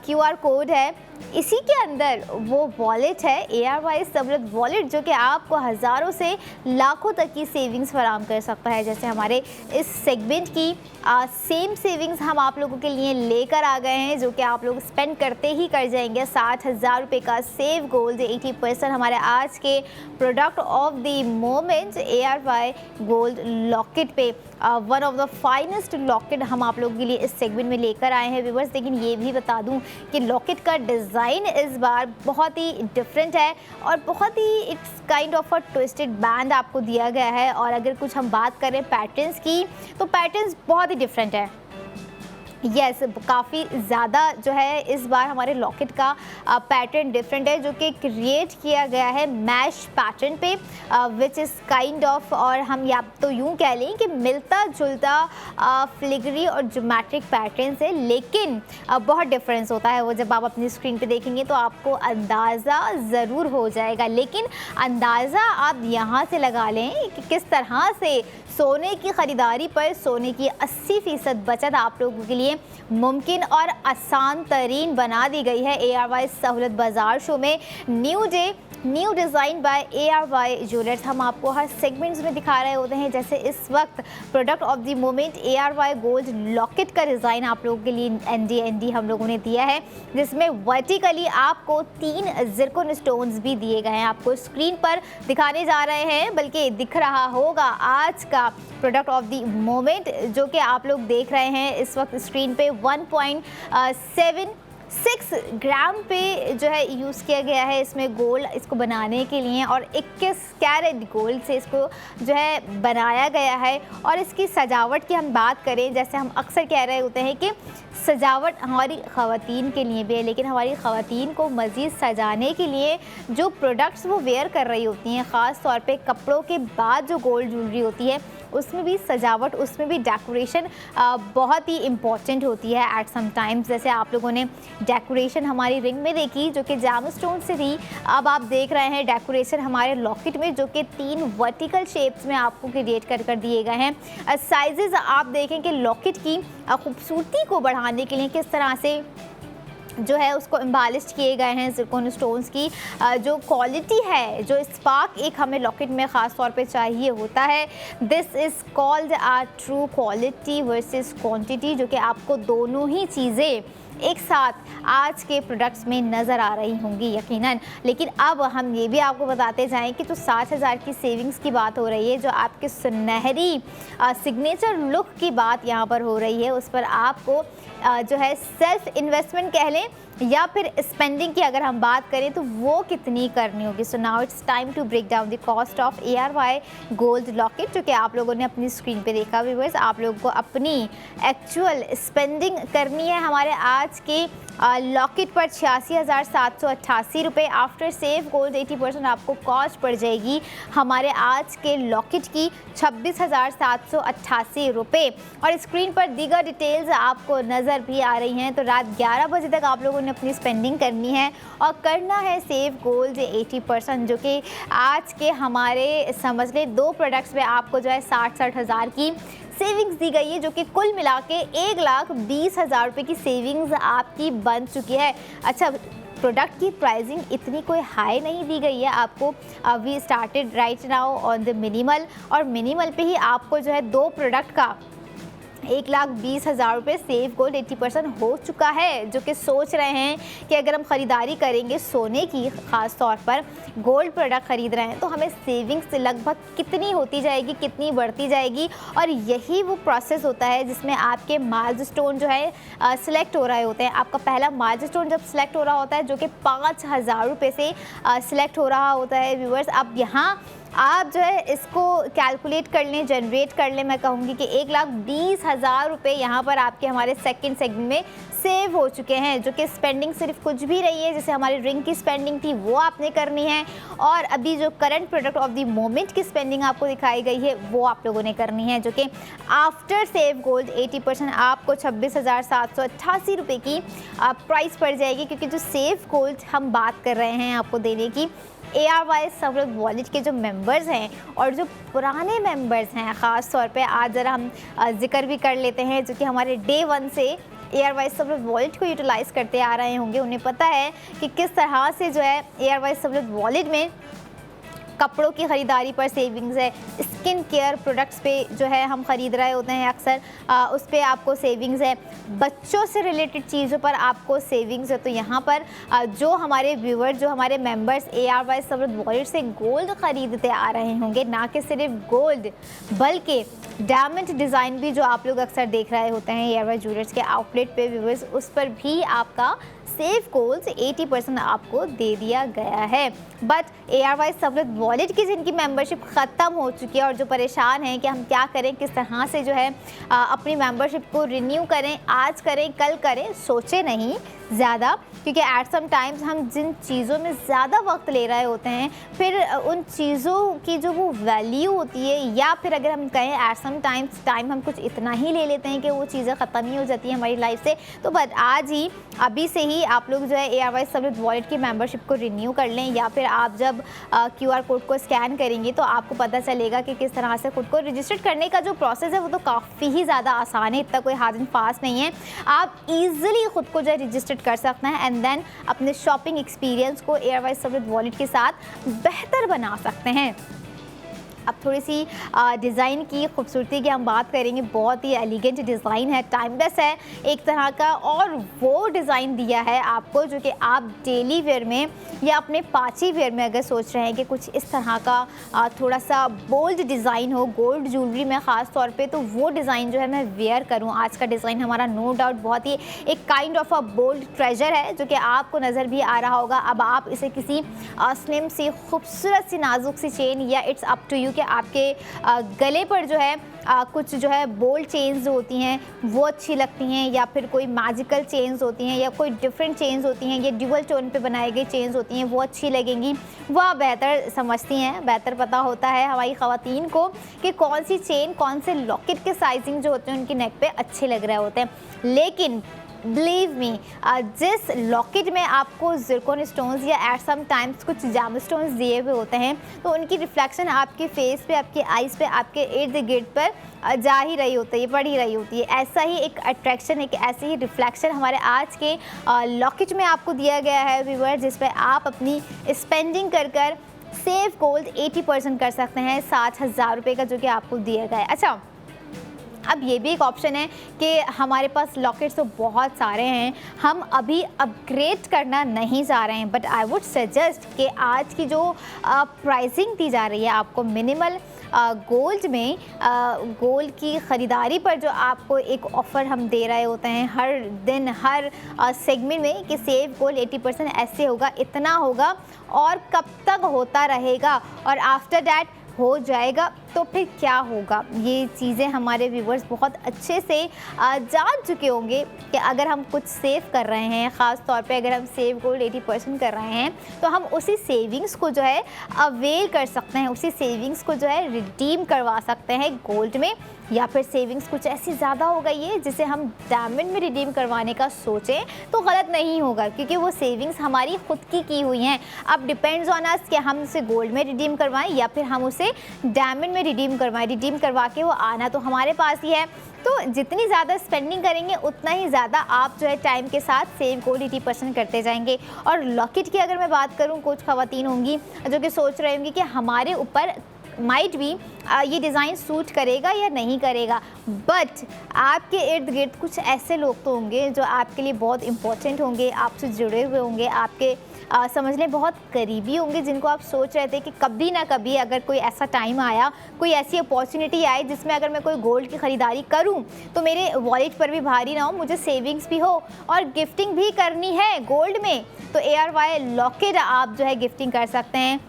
QR कोड है, इसी के अंदर वो वॉलेट है ARY सहूलत वॉलेट, जो कि आपको हज़ारों से लाखों तक की सेविंग्स फराहम कर सकता है। जैसे हमारे इस सेगमेंट की सेम सेविंग्स हम आप लोगों के लिए लेकर आ गए हैं, जो कि आप लोग स्पेंड करते ही कर जाएंगे। 60,000 रुपये का सेव गोल्ड 80% हमारे आज के product of the moment ARY gold locket पे one of the finest locket हम आप लोगों के लिए इस सेगमेंट में लेकर आए हैं व्यूवर्स। लेकिन ये भी बता दूं कि लॉकेट का डिज़ाइन इस बार बहुत ही डिफरेंट है और बहुत ही it's kind of a twisted band आपको दिया गया है। और अगर कुछ हम बात करें पैटर्न्स की, तो पैटर्न्स बहुत ही डिफरेंट है। यस, काफ़ी ज़्यादा जो है इस बार हमारे लॉकेट का पैटर्न डिफरेंट है, जो कि क्रिएट किया गया है मैश पैटर्न पे, विच इज़ काइंड ऑफ, और हम या तो यूँ कह लें कि मिलता जुलता फ्लिगरी और ज्योमेट्रिक पैटर्न से, लेकिन बहुत डिफरेंस होता है। वो जब आप अपनी स्क्रीन पे देखेंगे तो आपको अंदाज़ा ज़रूर हो जाएगा। लेकिन अंदाज़ा आप यहाँ से लगा लें कि किस तरह से सोने की ख़रीदारी पर सोने की 80% बचत आप लोगों के लिए मुमकिन और आसान तरीन बना दी गई है ARY सहूलत बाज़ार शो में। New day new design by ARY jewellers हम आपको हर सेगमेंट्स में दिखा रहे होते हैं। जैसे इस वक्त product of the moment ARY gold locket का डिज़ाइन आप लोगों के लिए ND हम लोगों ने दिया है, जिसमें वर्टिकली आपको 3 ज़िरकॉन स्टोन्स भी दिए गए हैं। आपको स्क्रीन पर दिखाने जा रहे हैं, बल्कि दिख रहा होगा आज का प्रोडक्ट ऑफ द मोमेंट, जो कि आप लोग देख रहे हैं इस वक्त स्क्रीन पे 1.76 ग्राम पे जो है यूज़ किया गया है इसमें गोल्ड इसको बनाने के लिए, और 21 कैरेट गोल्ड से इसको जो है बनाया गया है। और इसकी सजावट की हम बात करें, जैसे हम अक्सर कह रहे होते हैं कि सजावट हमारी ख़वातीन के लिए भी है, लेकिन हमारी ख़वातीन को मज़ीद सजाने के लिए जो प्रोडक्ट्स वो वेयर कर रही होती हैं, ख़ास तौर पे कपड़ों के बाद जो गोल्ड ज्वेलरी होती है, उसमें भी सजावट, उसमें भी डेकोरेशन बहुत ही इम्पॉर्टेंट होती है एट सम टाइम्स। जैसे आप लोगों ने डेकोरेशन हमारी रिंग में देखी, जो कि जैम स्टोन से थी। अब आप देख रहे हैं डेकोरेशन हमारे लॉकेट में, जो कि 3 वर्टिकल शेप्स में आपको क्रिएट कर दिए गए हैं। साइजेस आप देखें कि लॉकेट की खूबसूरती को बढ़ाने के लिए किस तरह से जो है उसको एम्बालिश्ड किए गए हैं ज़िरकॉन स्टोन्स की। जो क्वालिटी है, जो स्पार्क एक हमें लॉकेट में ख़ास तौर पे चाहिए होता है, this is called a true quality versus quantity, जो कि आपको दोनों ही चीज़ें एक साथ आज के प्रोडक्ट्स में नज़र आ रही होंगी यकीनन। लेकिन अब हम ये भी आपको बताते जाएं कि जो 60,000 की सेविंग्स की बात हो रही है, जो आपके सुनहरी सिग्नेचर लुक की बात यहाँ पर हो रही है, उस पर आपको जो है सेल्फ इन्वेस्टमेंट कह लें या फिर स्पेंडिंग की अगर हम बात करें तो वो कितनी करनी होगी। So now it's time to break down the cost of ARY gold locket, जो कि आप लोगों ने अपनी स्क्रीन पे देखा व्यूअर्स। आप लोगों को अपनी एक्चुअल स्पेंडिंग करनी है हमारे आज के लॉकेट पर 86,788 रुपये। आफ्टर सेव गोल्ड 80% आपको कॉस्ट पड़ जाएगी हमारे आज के लॉकेट की 26,788 रुपये। और स्क्रीन पर दीगर डिटेल्स आपको नज़र भी आ रही हैं। तो रात 11 बजे तक आप लोगों ने अपनी स्पेंडिंग करनी है और करना है सेव गोल्ड 80%, जो कि आज के हमारे समझ लें 2 प्रोडक्ट्स में आपको जो है 60 हज़ार की सेविंग्स दी गई है, जो कि कुल मिला के 1,20,000 रुपये की सेविंग्स आपकी बन चुकी है। अच्छा, प्रोडक्ट की प्राइसिंग इतनी कोई हाई नहीं दी गई है आपको। We started right now on the minimal, और मिनिमल पे ही आपको जो है 2 प्रोडक्ट का 1,20,000 रुपये सेव गोल्ड 80% हो चुका है। जो कि सोच रहे हैं कि अगर हम ख़रीदारी करेंगे सोने की, ख़ास तौर पर गोल्ड प्रोडक्ट ख़रीद रहे हैं, तो हमें सेविंग्स लगभग कितनी होती जाएगी, कितनी बढ़ती जाएगी। और यही वो प्रोसेस होता है जिसमें आपके माइलस्टोन जो है सिलेक्ट हो रहे होते हैं। आपका पहला माइलस्टोन जब सिलेक्ट हो रहा होता है, जो कि 5,000 रुपये से सिलेक्ट हो रहा होता है व्यूअर्स। अब यहाँ आप जो है इसको कैलकुलेट कर लें, जनरेट कर लें। मैं कहूँगी कि 1,20,000 रुपये यहाँ पर आपके हमारे सेकंड सेगमेंट में सेव हो चुके हैं। जो कि स्पेंडिंग सिर्फ कुछ भी रही है, जैसे हमारी रिंग की स्पेंडिंग थी वो आपने करनी है, और अभी जो current product of the moment की स्पेंडिंग आपको दिखाई गई है वो आप लोगों ने करनी है। जो कि आफ्टर सेव गोल्ड 80% आपको 26,788 रुपये की प्राइस पड़ जाएगी। क्योंकि जो सेव गोल्ड हम बात कर रहे हैं आपको देने की, ARY समृद्ध वॉलेट के जो मेंबर्स हैं और जो पुराने मेंबर्स हैं, ख़ास तौर पे आज ज़रा हम जिक्र भी कर लेते हैं, जो कि हमारे डे 1 से ARY समृद्ध वॉलेट को यूटिलाइज़ करते आ रहे होंगे। उन्हें पता है कि किस तरह से जो है ARY समृद्ध वॉलेट में कपड़ों की ख़रीदारी पर सेविंग्स है, स्किन केयर प्रोडक्ट्स पे जो है हम ख़रीद रहे होते हैं अक्सर, उस पर आपको सेविंग्स है, बच्चों से रिलेटेड चीज़ों पर आपको सेविंग्स है। तो यहाँ पर जो हमारे व्यूअर, जो हमारे मेंबर्स ARY समृद्ध वॉलेट से गोल्ड ख़रीदते आ रहे होंगे, ना कि सिर्फ गोल्ड बल्कि डायमंड डिज़ाइन भी जो आप लोग अक्सर देख रहे होते हैं ARY ज्वेलर्स के आउटलेट पे व्यूअर्स, उस पर भी आपका सेव गोल्ड 80% आपको दे दिया गया है। बट ARY समृद्ध वॉलेट की जिनकी मेंबरशिप ख़त्म हो चुकी है और जो परेशान हैं कि हम क्या करें, किस तरह से जो है अपनी मेंबरशिप को रिन्यू करें, आज करें, कल करें, सोचे नहीं ज़्यादा। क्योंकि एट सम टाइम्स हम जिन चीज़ों में ज़्यादा वक्त ले रहे होते हैं, फिर उन चीज़ों की जो वो वैल्यू होती है, या फिर अगर हम कहें एट सम टाइम्स टाइम हम कुछ इतना ही ले लेते हैं कि वो चीज़ें ख़त्म ही हो जाती हैं हमारी लाइफ से। तो बट आज ही, अभी से ही आप लोग जो है ARY समृद्ध वॉलेट की मेंबरशिप को रिन्यू कर लें, या फिर आप जब QR कोड को स्कैन करेंगे तो आपको पता चलेगा कि किस तरह से खुद को रजिस्टर करने का जो प्रोसेस है वो तो काफ़ी ही ज़्यादा आसान है, इतना कोई हार्ड एंड फास्ट नहीं है। आप ईजिली खुद को जो है रजिस्टर कर सकते हैं एंड देन अपने शॉपिंग एक्सपीरियंस को ARY समृद्ध वॉलेट के साथ बेहतर बना सकते हैं। अब थोड़ी सी डिज़ाइन की खूबसूरती की हम बात करेंगे। बहुत ही एलिगेंट डिज़ाइन है, टाइमलेस है एक तरह का, और वो डिज़ाइन दिया है आपको जो कि आप डेली वेयर में या अपने पार्टी वेयर में अगर सोच रहे हैं कि कुछ इस तरह का थोड़ा सा बोल्ड डिज़ाइन हो गोल्ड ज्वेलरी में ख़ास तौर पे, तो वो डिज़ाइन जो है मैं वेयर करूँ। आज का डिज़ाइन हमारा नो डाउट बहुत ही एक kind of a bold treasure है जो कि आपको नज़र भी आ रहा होगा। अब आप इसे किसी स्लिम सी खूबसूरत सी नाजुक सी चेन, या इट्स अप टू यू कि आपके गले पर जो है कुछ जो है बोल्ड चेन्स होती हैं वो अच्छी लगती हैं, या फिर कोई मैजिकल चेन्स होती हैं, या कोई डिफरेंट चेन्स होती हैं, ये ड्यूअल टोन पे बनाई गई चेन्स होती हैं, वो अच्छी लगेंगी। वो आप बेहतर समझती हैं, बेहतर पता होता है हमारी ख़वातीन को कि कौन सी चेन, कौन से लॉकेट के साइजिंग जो होते हैं उनकी नेक पे अच्छे लग रहे होते हैं। लेकिन बिलीव मी, जिस लॉकेट में आपको ज़िरकॉन स्टोन्स या एट सम टाइम्स कुछ जैम स्टोन्स दिए हुए होते हैं, तो उनकी रिफ्लेक्शन आपके फेस पे, आपके आइज़ पे, आपके इर्द गिर्द पर जा ही रही होती है, पड़ ही रही होती है। ऐसा ही एक अट्रैक्शन, एक ऐसी ही रिफ्लेक्शन हमारे आज के लॉकेट में आपको दिया गया है व्यूअर, जिस पर आप अपनी स्पेंडिंग कर सेव गोल्ड 80% कर सकते हैं 60,000 रुपये का जो कि आपको दिया गया है। अच्छा, अब ये भी एक ऑप्शन है कि हमारे पास लॉकेट्स तो बहुत सारे हैं, हम अभी अपग्रेड करना नहीं जा रहे हैं, बट आई वुड सजेस्ट कि आज की जो प्राइसिंग दी जा रही है आपको मिनिमल गोल्ड में, गोल्ड की ख़रीदारी पर जो आपको एक ऑफ़र हम दे रहे होते हैं हर दिन हर सेगमेंट में कि सेव गोल्ड 80% ऐसे होगा, इतना होगा, और कब तक होता रहेगा, और आफ्टर दैट हो जाएगा तो फिर क्या होगा। ये चीज़ें हमारे व्यूवर्स बहुत अच्छे से जान चुके होंगे कि अगर हम कुछ सेव कर रहे हैं, ख़ास तौर पे अगर हम सेव गोल्ड 80% कर रहे हैं, तो हम उसी सेविंग्स को जो है अवेल कर सकते हैं, उसी सेविंग्स को जो है रिडीम करवा सकते हैं गोल्ड में, या फिर सेविंग्स कुछ ऐसी ज़्यादा हो गई है जिसे हम डायमंड में रिडीम करवाने का सोचें तो गलत नहीं होगा, क्योंकि वो सेविंग्स हमारी खुद की हुई हैं। अब डिपेंड्स ऑन अस कि हम उसे गोल्ड में रिडीम करवाएं या फिर हम उसे डायमंड में रिडीम करवाएं। रिडीम करवा के वो आना तो हमारे पास ही है। तो जितनी ज़्यादा स्पेंडिंग करेंगे उतना ही ज़्यादा आप जो है टाइम के साथ सेव गोल्ड 80% करते जाएंगे। और लॉकेट की अगर मैं बात करूँ, कुछ ख़वातीन होंगी जो कि सोच रही होंगी कि हमारे ऊपर माइट भी ये डिज़ाइन सूट करेगा या नहीं करेगा, बट आपके इर्द गिर्द कुछ ऐसे लोग तो होंगे जो आपके लिए बहुत इंपॉर्टेंट होंगे, आपसे जुड़े हुए होंगे, आपके समझ लें बहुत करीबी होंगे, जिनको आप सोच रहे थे कि कभी ना कभी अगर कोई ऐसा टाइम आया, कोई ऐसी अपॉर्चुनिटी आए जिसमें अगर मैं कोई गोल्ड की ख़रीदारी करूं तो मेरे वॉलेट पर भी भारी ना हो, मुझे सेविंग्स भी हो और गिफ्टिंग भी करनी है गोल्ड में, तो ARY लॉकेट आप जो है गिफ्टिंग कर सकते हैं।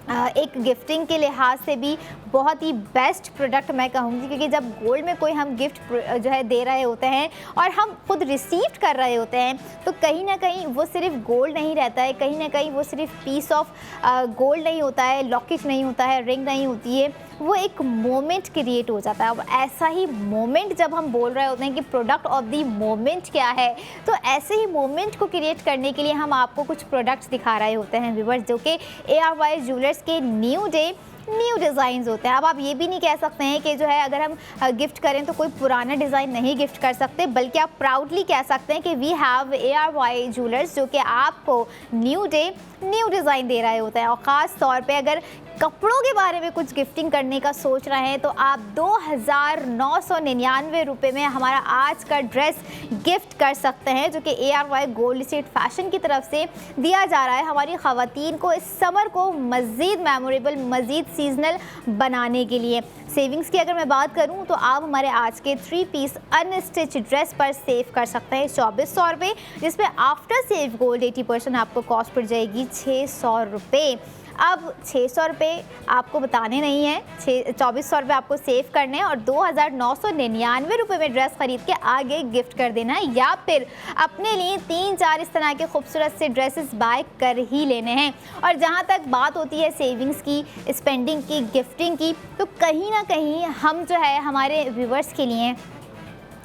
एक गिफ्टिंग के लिहाज से भी बहुत ही बेस्ट प्रोडक्ट मैं कहूँगी, क्योंकि जब गोल्ड में कोई हम गिफ्ट जो है दे रहे होते हैं और हम खुद रिसीव कर रहे होते हैं, तो कहीं ना कहीं वो सिर्फ गोल्ड नहीं रहता है, कहीं ना कहीं वो सिर्फ पीस ऑफ गोल्ड नहीं होता है, लॉकेट नहीं होता है, रिंग नहीं होती है, वो एक मोमेंट क्रिएट हो जाता है। अब ऐसा ही मोमेंट जब हम बोल रहे होते हैं कि प्रोडक्ट ऑफ द मोमेंट क्या है, तो ऐसे ही मोमेंट को क्रिएट करने के लिए हम आपको कुछ प्रोडक्ट्स दिखा रहे होते हैं व्यूअर्स, जो कि ARY ज्वेलर्स के न्यू डे न्यू डिज़ाइंस होते हैं। अब आप ये भी नहीं कह सकते हैं कि जो है अगर हम गिफ्ट करें तो कोई पुराना डिज़ाइन नहीं गिफ्ट कर सकते, बल्कि आप प्राउडली कह सकते हैं कि वी हैव ARY ज्वेलर्स, जो कि आपको न्यू डे न्यू डिज़ाइन दे रहे होते हैं। और ख़ास तौर पे अगर कपड़ों के बारे में कुछ गिफ्टिंग करने का सोच रहे हैं तो आप 2,999 रुपये में हमारा आज का ड्रेस गिफ्ट कर सकते हैं, जो कि ARY गोल्ड स्टेट फैशन की तरफ से दिया जा रहा है हमारी ख़वातीन को इस समर को मज़ीद मेमोरेबल, मज़ीद सीजनल बनाने के लिए। सेविंग्स की अगर मैं बात करूं तो आप हमारे आज के 3 पीस अनस्टिच ड्रेस पर सेव कर सकते हैं 2400 रुपये, जिसमें आफ्टर सेव गोल्ड 80% आपको कॉस्ट पड़ जाएगी 600 रुपये। अब 600 रुपये आपको बताने नहीं है, 2400 रुपये आपको सेव करने हैं और 2,999 रुपये में ड्रेस खरीद के आगे गिफ्ट कर देना है, या फिर अपने लिए 3-4 इस तरह के खूबसूरत से ड्रेसेस बाय कर ही लेने हैं। और जहाँ तक बात होती है सेविंग्स की, स्पेंडिंग की, गिफ्टिंग की, तो कहीं ना कहीं हम जो है हमारे व्यूवर्स के लिए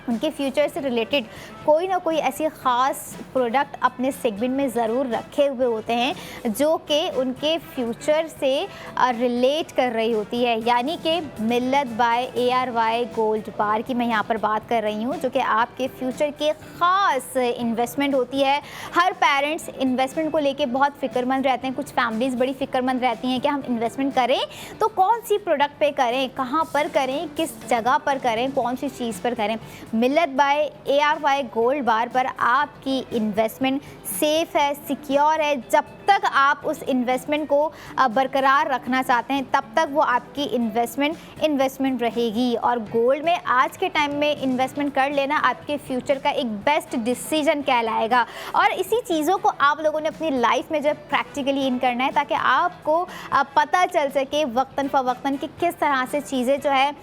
उनके फ्यूचर से रिलेटेड कोई ना कोई ऐसी ख़ास प्रोडक्ट अपने सेगमेंट में ज़रूर रखे हुए होते हैं जो कि उनके फ्यूचर से रिलेट कर रही होती है। यानी कि मिल्लत बाय ARY गोल्ड बार की मैं यहाँ पर बात कर रही हूँ, जो कि आपके फ्यूचर के ख़ास इन्वेस्टमेंट होती है। हर पेरेंट्स इन्वेस्टमेंट को लेके बहुत फ़िक्रमंद रहते हैं, कुछ फैमिलीज़ बड़ी फ़िक्रमंद रहती हैं कि हम इन्वेस्टमेंट करें तो कौन सी प्रोडक्ट पे करें, कहाँ पर करें, किस जगह पर करें, कौन सी चीज़ पर करें। मिल्लत बाय ARY गोल्ड बार पर आपकी इन्वेस्टमेंट सेफ़ है, सिक्योर है। जब तक आप उस इन्वेस्टमेंट को बरकरार रखना चाहते हैं तब तक वो आपकी इन्वेस्टमेंट रहेगी। और गोल्ड में आज के टाइम में इन्वेस्टमेंट कर लेना आपके फ्यूचर का एक बेस्ट डिसीजन कहलाएगा। और इसी चीज़ों को आप लोगों ने अपनी लाइफ में जो प्रैक्टिकली इन करना है, ताकि आपको पता चल सके वक्तन फ़वक्तन कि किस तरह से चीज़ें जो है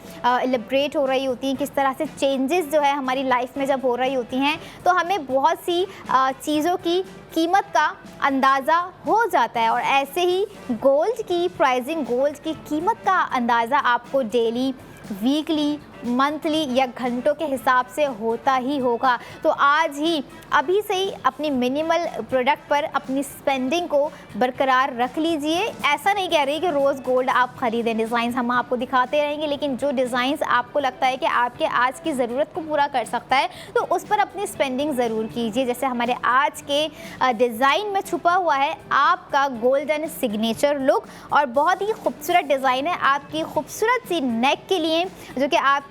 एलिब्रेट हो रही होती हैं, किस तरह से चेंजेस जो है हमारी लाइफ में जब हो रही होती हैं तो हमें बहुत सी चीज़ों की कीमत का अंदाज़ा हो जाता है। और ऐसे ही गोल्ड की प्राइसिंग, गोल्ड की कीमत का अंदाज़ा आपको डेली, वीकली, मंथली या घंटों के हिसाब से होता ही होगा। तो आज ही अभी से ही अपनी मिनिमल प्रोडक्ट पर अपनी स्पेंडिंग को बरकरार रख लीजिए। ऐसा नहीं कह रही कि रोज़ गोल्ड आप ख़रीदें, डिज़ाइंस हम आपको दिखाते रहेंगे, लेकिन जो डिज़ाइंस आपको लगता है कि आपके आज की ज़रूरत को पूरा कर सकता है तो उस पर अपनी स्पेंडिंग ज़रूर कीजिए। जैसे हमारे आज के डिज़ाइन में छुपा हुआ है आपका गोल्डन सिग्नेचर लुक, और बहुत ही खूबसूरत डिज़ाइन है आपकी खूबसूरत सी नेक के लिए, जो कि आपकी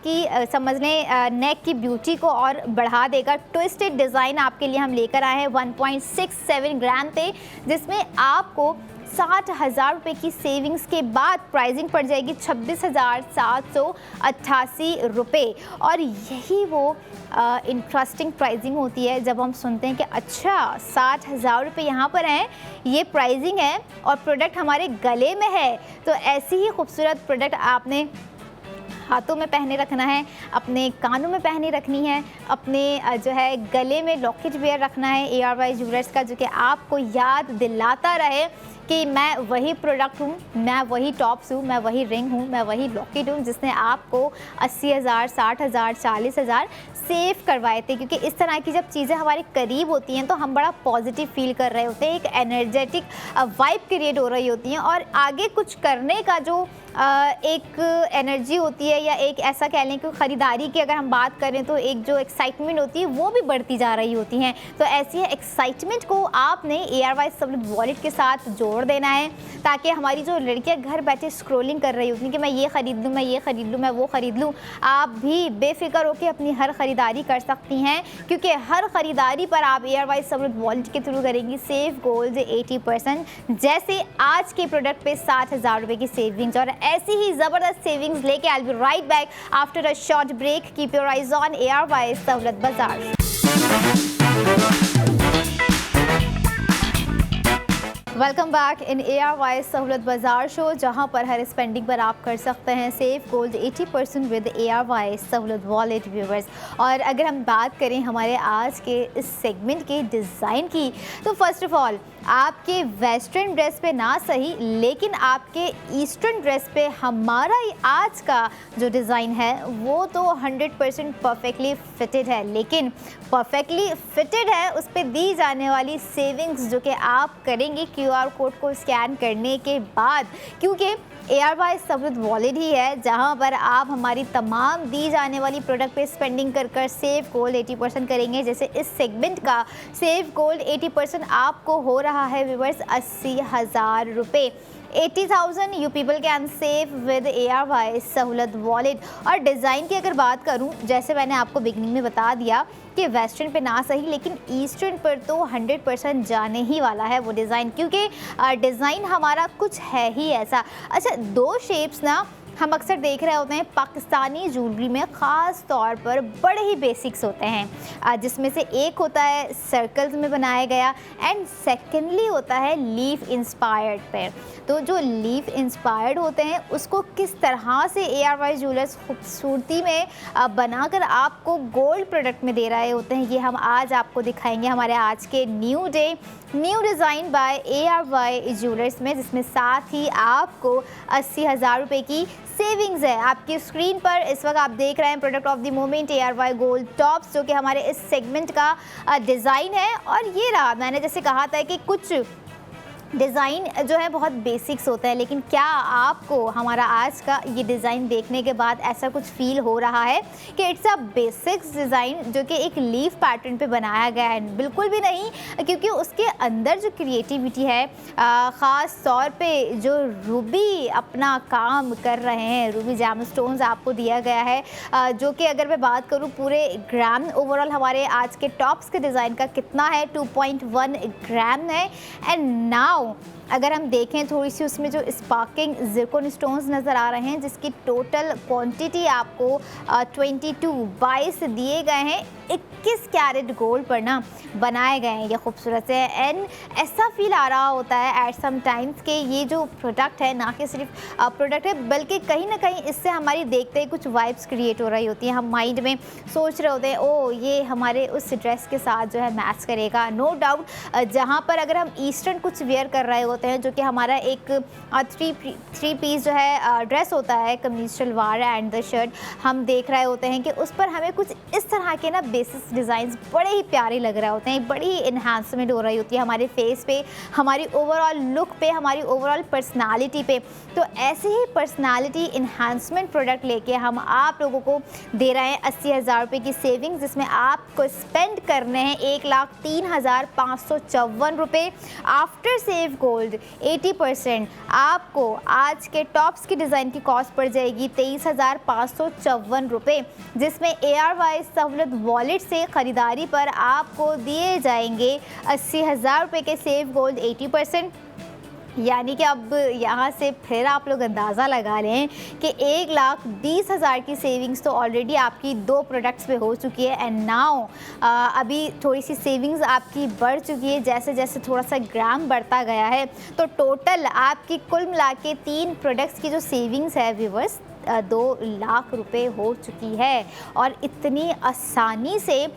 समझ लें नेक की ब्यूटी को और बढ़ा देगा। ट्विस्टेड डिज़ाइन आपके लिए हम लेकर आए हैं 1.67 ग्राम थे, जिसमें आपको 60,000 रुपये की सेविंग्स के बाद प्राइसिंग पड़ जाएगी 26,788 रुपये। और यही वो इंटरेस्टिंग प्राइसिंग होती है जब हम सुनते हैं कि अच्छा 60,000 रुपये यहाँ पर हैं, ये प्राइसिंग है और प्रोडक्ट हमारे गले में है। तो ऐसी ही खूबसूरत प्रोडक्ट आपने हाथों में पहने रखना है, अपने कानों में पहनी रखनी है, अपने जो है गले में लॉकेट वेयर रखना है ARY ज्वेलर्स का, जो कि आपको याद दिलाता रहे कि मैं वही प्रोडक्ट हूँ, मैं वही टॉप्स हूँ, मैं वही रिंग हूँ, मैं वही लॉकेट हूँ जिसने आपको 80,000, 60,000, 40,000 सेव करवाए थे। क्योंकि इस तरह की जब चीज़ें हमारे करीब होती हैं तो हम बड़ा पॉजिटिव फील कर रहे होते हैं, एक एनर्जेटिक वाइब क्रिएट हो रही होती हैं, और आगे कुछ करने का जो एक एनर्जी होती है, या एक ऐसा कह लें कि ख़रीदारी की अगर हम बात करें तो एक जो एक्साइटमेंट होती है वो भी बढ़ती जा रही होती हैं। तो ऐसी एक्साइटमेंट को आपने ARY सब वॉलेट के साथ जोड़ जोड़ देना है, ताकि हमारी जो लड़कियाँ घर बैठे स्क्रॉलिंग कर रही होती हैं कि मैं ये ख़रीद लूँ, मैं ये ख़रीद लूँ, मैं वो ख़रीद लूँ, आप भी बेफिक्र होकर अपनी हर ख़रीदारी कर सकती हैं, क्योंकि हर ख़रीदारी पर आप एयरवाइज सहूलत वॉलेट के थ्रू करेंगी सेव गोल्ड 80%। जैसे आज के प्रोडक्ट पे 60,000 रुपये की सेविंग्स, और ऐसी ही ज़बरदस्त सेविंग्स लेके I will be right back after a short break. Keep your eyes on ARY's Sahulat Bazaar. Welcome back in एयरवाइज Sahulat Bazaar show, जहां पर हर स्पेंडिंग पर आप कर सकते हैं save gold 80% with ARY's Sahulat wallet viewers. और अगर हम बात करें हमारे आज के इस सेगमेंट के डिज़ाइन की, तो फर्स्ट ऑफ ऑल आपके वेस्टर्न ड्रेस पे ना सही, लेकिन आपके ईस्टर्न ड्रेस पे हमारा आज का जो डिज़ाइन है वो तो 100% परफेक्टली फिटेड है। लेकिन परफेक्टली फिटेड है, उस पर दी जाने वाली सेविंग्स जो कि आप करेंगे QR कोड को स्कैन करने के बाद, क्योंकि एयरवाइज सहूलत वॉलेट ही है जहां पर आप हमारी तमाम दी जाने वाली प्रोडक्ट पे स्पेंडिंग कर सेव गोल्ड 80% करेंगे। जैसे इस सेगमेंट का सेव गोल्ड 80% आपको हो रहा है व्यूअर्स 80,000 रुपये। 80,000 you people can save with ARY's Sahulat wallet. और डिज़ाइन की अगर बात करूं, जैसे मैंने आपको बिगनिंग में बता दिया कि वेस्टर्न पे ना सही, लेकिन ईस्टर्न पर तो 100% जाने ही वाला है वो डिज़ाइन, क्योंकि डिज़ाइन हमारा कुछ है ही ऐसा। अच्छा, दो शेप्स ना हम अक्सर देख रहे होते हैं पाकिस्तानी ज्वेलरी में, ख़ास तौर पर बड़े ही बेसिक्स होते हैं, जिसमें से एक होता है सर्कल्स में बनाया गया एंड सेकेंडली होता है लीफ इंस्पायर्ड पे। तो जो लीफ इंस्पायर्ड होते हैं उसको किस तरह से एयरवाइज ज्वेलर्स खूबसूरती में बनाकर आपको गोल्ड प्रोडक्ट में दे रहे होते हैं, ये हम आज आपको दिखाएंगे हमारे आज के न्यू डिज़ाइन बाय एयरवाइज ज्वेलर्स में, जिसमें साथ ही आपको 80,000 रुपये की सेविंग्स है। आपकी स्क्रीन पर इस वक्त आप देख रहे हैं product of the moment ARY's gold tops, जो कि हमारे इस सेगमेंट का डिज़ाइन है। और ये रहा, मैंने जैसे कहा था कि कुछ डिज़ाइन जो है बहुत बेसिक्स होता है, लेकिन क्या आपको हमारा आज का ये डिज़ाइन देखने के बाद ऐसा कुछ फील हो रहा है कि इट्स अ बेसिक्स डिज़ाइन जो कि एक लीफ पैटर्न पे बनाया गया है? बिल्कुल भी नहीं, क्योंकि उसके अंदर जो क्रिएटिविटी है, ख़ास तौर पे जो रूबी अपना काम कर रहे हैं, रूबी जेमस्टोन्स आपको दिया गया है, जो कि अगर मैं बात करूँ पूरे ग्राम ओवरऑल हमारे आज के टॉप्स के डिज़ाइन का कितना है, 2.1 ग्राम है। एंड नाउ अगर हम देखें थोड़ी सी उसमें जो स्पार्किंग ज़िरकॉन स्टोन्स नज़र आ रहे हैं, जिसकी टोटल क्वांटिटी आपको 22 दिए गए हैं, 21 कैरेट गोल्ड पर ना बनाए गए हैं ये खूबसूरत से। एंड ऐसा फील आ रहा होता है एट सम टाइम्स कि ये जो प्रोडक्ट है ना कि सिर्फ प्रोडक्ट है, बल्कि कहीं ना कहीं इससे हमारी देखते ही कुछ वाइब्स क्रिएट हो रही होती हैं। हम माइंड में सोच रहे होते हैं ओ ये हमारे उस ड्रेस के साथ जो है मैच करेगा। नो डाउट, जहाँ पर अगर हम ईस्टर्न कुछ वेयर कर रहे होते हैं, जो कि हमारा एक थ्री पीस जो है ड्रेस होता है, कमीज शलवार एंड द शर्ट, हम देख रहे होते हैं कि उस पर हमें कुछ इस तरह के ना बेसिक डिज़ाइंस बड़े ही प्यारे लग रहे होते हैं, बड़ी ही इन्हांसमेंट हो रही होती है हमारे फेस पे, हमारी ओवरऑल लुक पे, हमारी ओवरऑल पर्सनालिटी पे। तो ऐसे ही पर्सनालिटी इन्हांसमेंट प्रोडक्ट लेके हम आप लोगों को दे रहे हैं 80,000 रुपये की सेविंग्स, जिसमें आपको स्पेंड करने हैं 1,03,554 रुपये। आफ्टर सेव गोल्ड 80% आपको आज के टॉप्स की डिज़ाइन की कॉस्ट पड़ जाएगी 23,554 रुपये, जिसमें एयरवाइज सहूलत वॉलेट से ख़रीदारी पर आपको दिए जाएंगे 80,000 रुपये के सेव गोल्ड 80%। यानी कि अब यहाँ से फिर आप लोग अंदाज़ा लगा लें कि 1,20,000 की सेविंग्स तो ऑलरेडी आपकी दो प्रोडक्ट्स पे हो चुकी है। एंड नाउ अभी थोड़ी सी सेविंग्स आपकी बढ़ चुकी है, जैसे जैसे थोड़ा सा ग्राम बढ़ता गया है, तो टोटल आपकी कुल मिला के 3 प्रोडक्ट्स की जो सेविंग्स है व्यूवर्स 2 लाख रुपए हो चुकी है। और इतनी आसानी से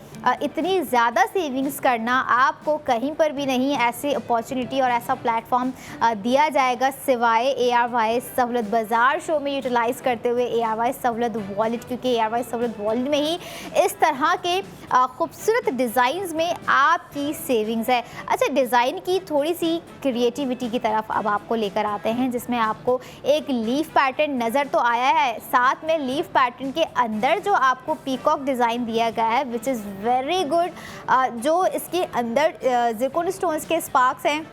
इतनी ज़्यादा सेविंग्स करना आपको कहीं पर भी नहीं ऐसी अपॉर्चुनिटी और ऐसा प्लेटफॉर्म दिया जाएगा सिवाय एयरवाइज सहूलत बाज़ार शो में यूटिलाइज़ करते हुए एयरवाइज सहूलत वॉलेट, क्योंकि एयरवाइज सहूलत वॉलेट में ही इस तरह के खूबसूरत डिज़ाइंस में आपकी सेविंग्स है। अच्छा, डिज़ाइन की थोड़ी सी क्रिएटिविटी की तरफ अब आपको लेकर आते हैं, जिसमें आपको एक लीफ पैटर्न नज़र तो आया है, साथ में लीफ पैटर्न के अंदर जो आपको पीकॉक डिज़ाइन दिया गया है विच इज़ वेरी गुड। जो इसके अंदर ज़िरकॉन स्टोन्स के स्पार्क्स हैं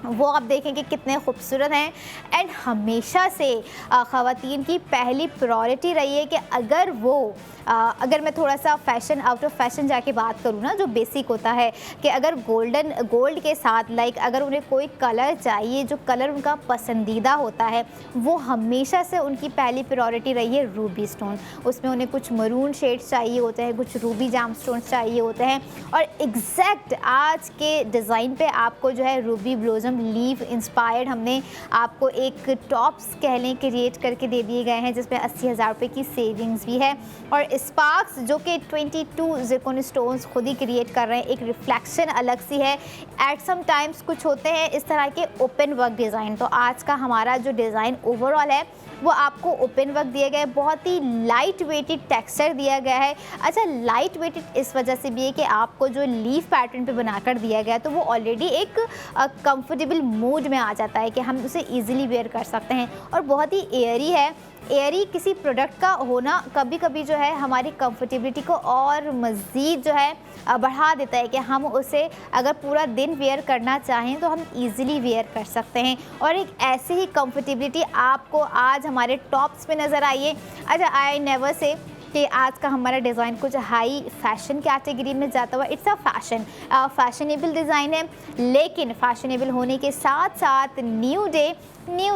वो आप देखेंगे कितने खूबसूरत हैं। एंड हमेशा से ख़वातीन की पहली प्रायोरिटी रही है कि अगर मैं थोड़ा सा फ़ैशन आउट ऑफ फैशन जाके बात करूँ ना, जो बेसिक होता है कि अगर गोल्ड के साथ अगर उन्हें कोई कलर चाहिए जो कलर उनका पसंदीदा होता है, वो हमेशा से उनकी पहली प्रायोरिटी रही है रूबी स्टोन। उसमें उन्हें कुछ मरून शेड्स चाहिए होते हैं, कुछ रूबी जाम स्टोन्स चाहिए होते हैं, और एग्जैक्ट आज के डिज़ाइन पे आपको जो है रूबी ब्लोजम लीफ इंस्पायर्ड हमने आपको एक टॉप्स कह लें क्रिएट करके दे दिए गए हैं, जिसमें 80,000 रुपये की सेविंग्स भी है। और स्पार्क्स जो कि 22 ज़िरकोन स्टोन्स खुद ही क्रिएट कर रहे हैं, एक रिफ्लेक्शन अलग सी है। एट सम टाइम्स कुछ होते हैं इस तरह के ओपन वर्क डिज़ाइन, तो आज का हमारा जो डिज़ाइन ओवरऑल है वो आपको ओपन वर्क दिया गया है, बहुत ही लाइट वेटेड टेक्सचर दिया गया है। अच्छा, लाइट वेटेड इस वजह से भी है कि आपको जो लीफ पैटर्न पे बनाकर दिया गया है तो वो ऑलरेडी एक कंफर्टेबल मूड में आ जाता है कि हम उसे इजीली वेयर कर सकते हैं, और बहुत ही एयरी है। एयरी किसी प्रोडक्ट का होना कभी कभी जो है हमारी कंफर्टेबिलिटी को और मज़ीद जो है बढ़ा देता है कि हम उसे अगर पूरा दिन वेयर करना चाहें तो हम इजीली वेयर कर सकते हैं, और एक ऐसी ही कंफर्टेबिलिटी आपको आज हमारे टॉप्स पे नज़र आई है। अच्छा, आई नेवर से कि आज का हमारा डिज़ाइन कुछ हाई फैशन कैटेगरी में जाता हुआ, इट्स अ फैशनेबल डिज़ाइन है, लेकिन फैशनेबल होने के साथ साथ न्यू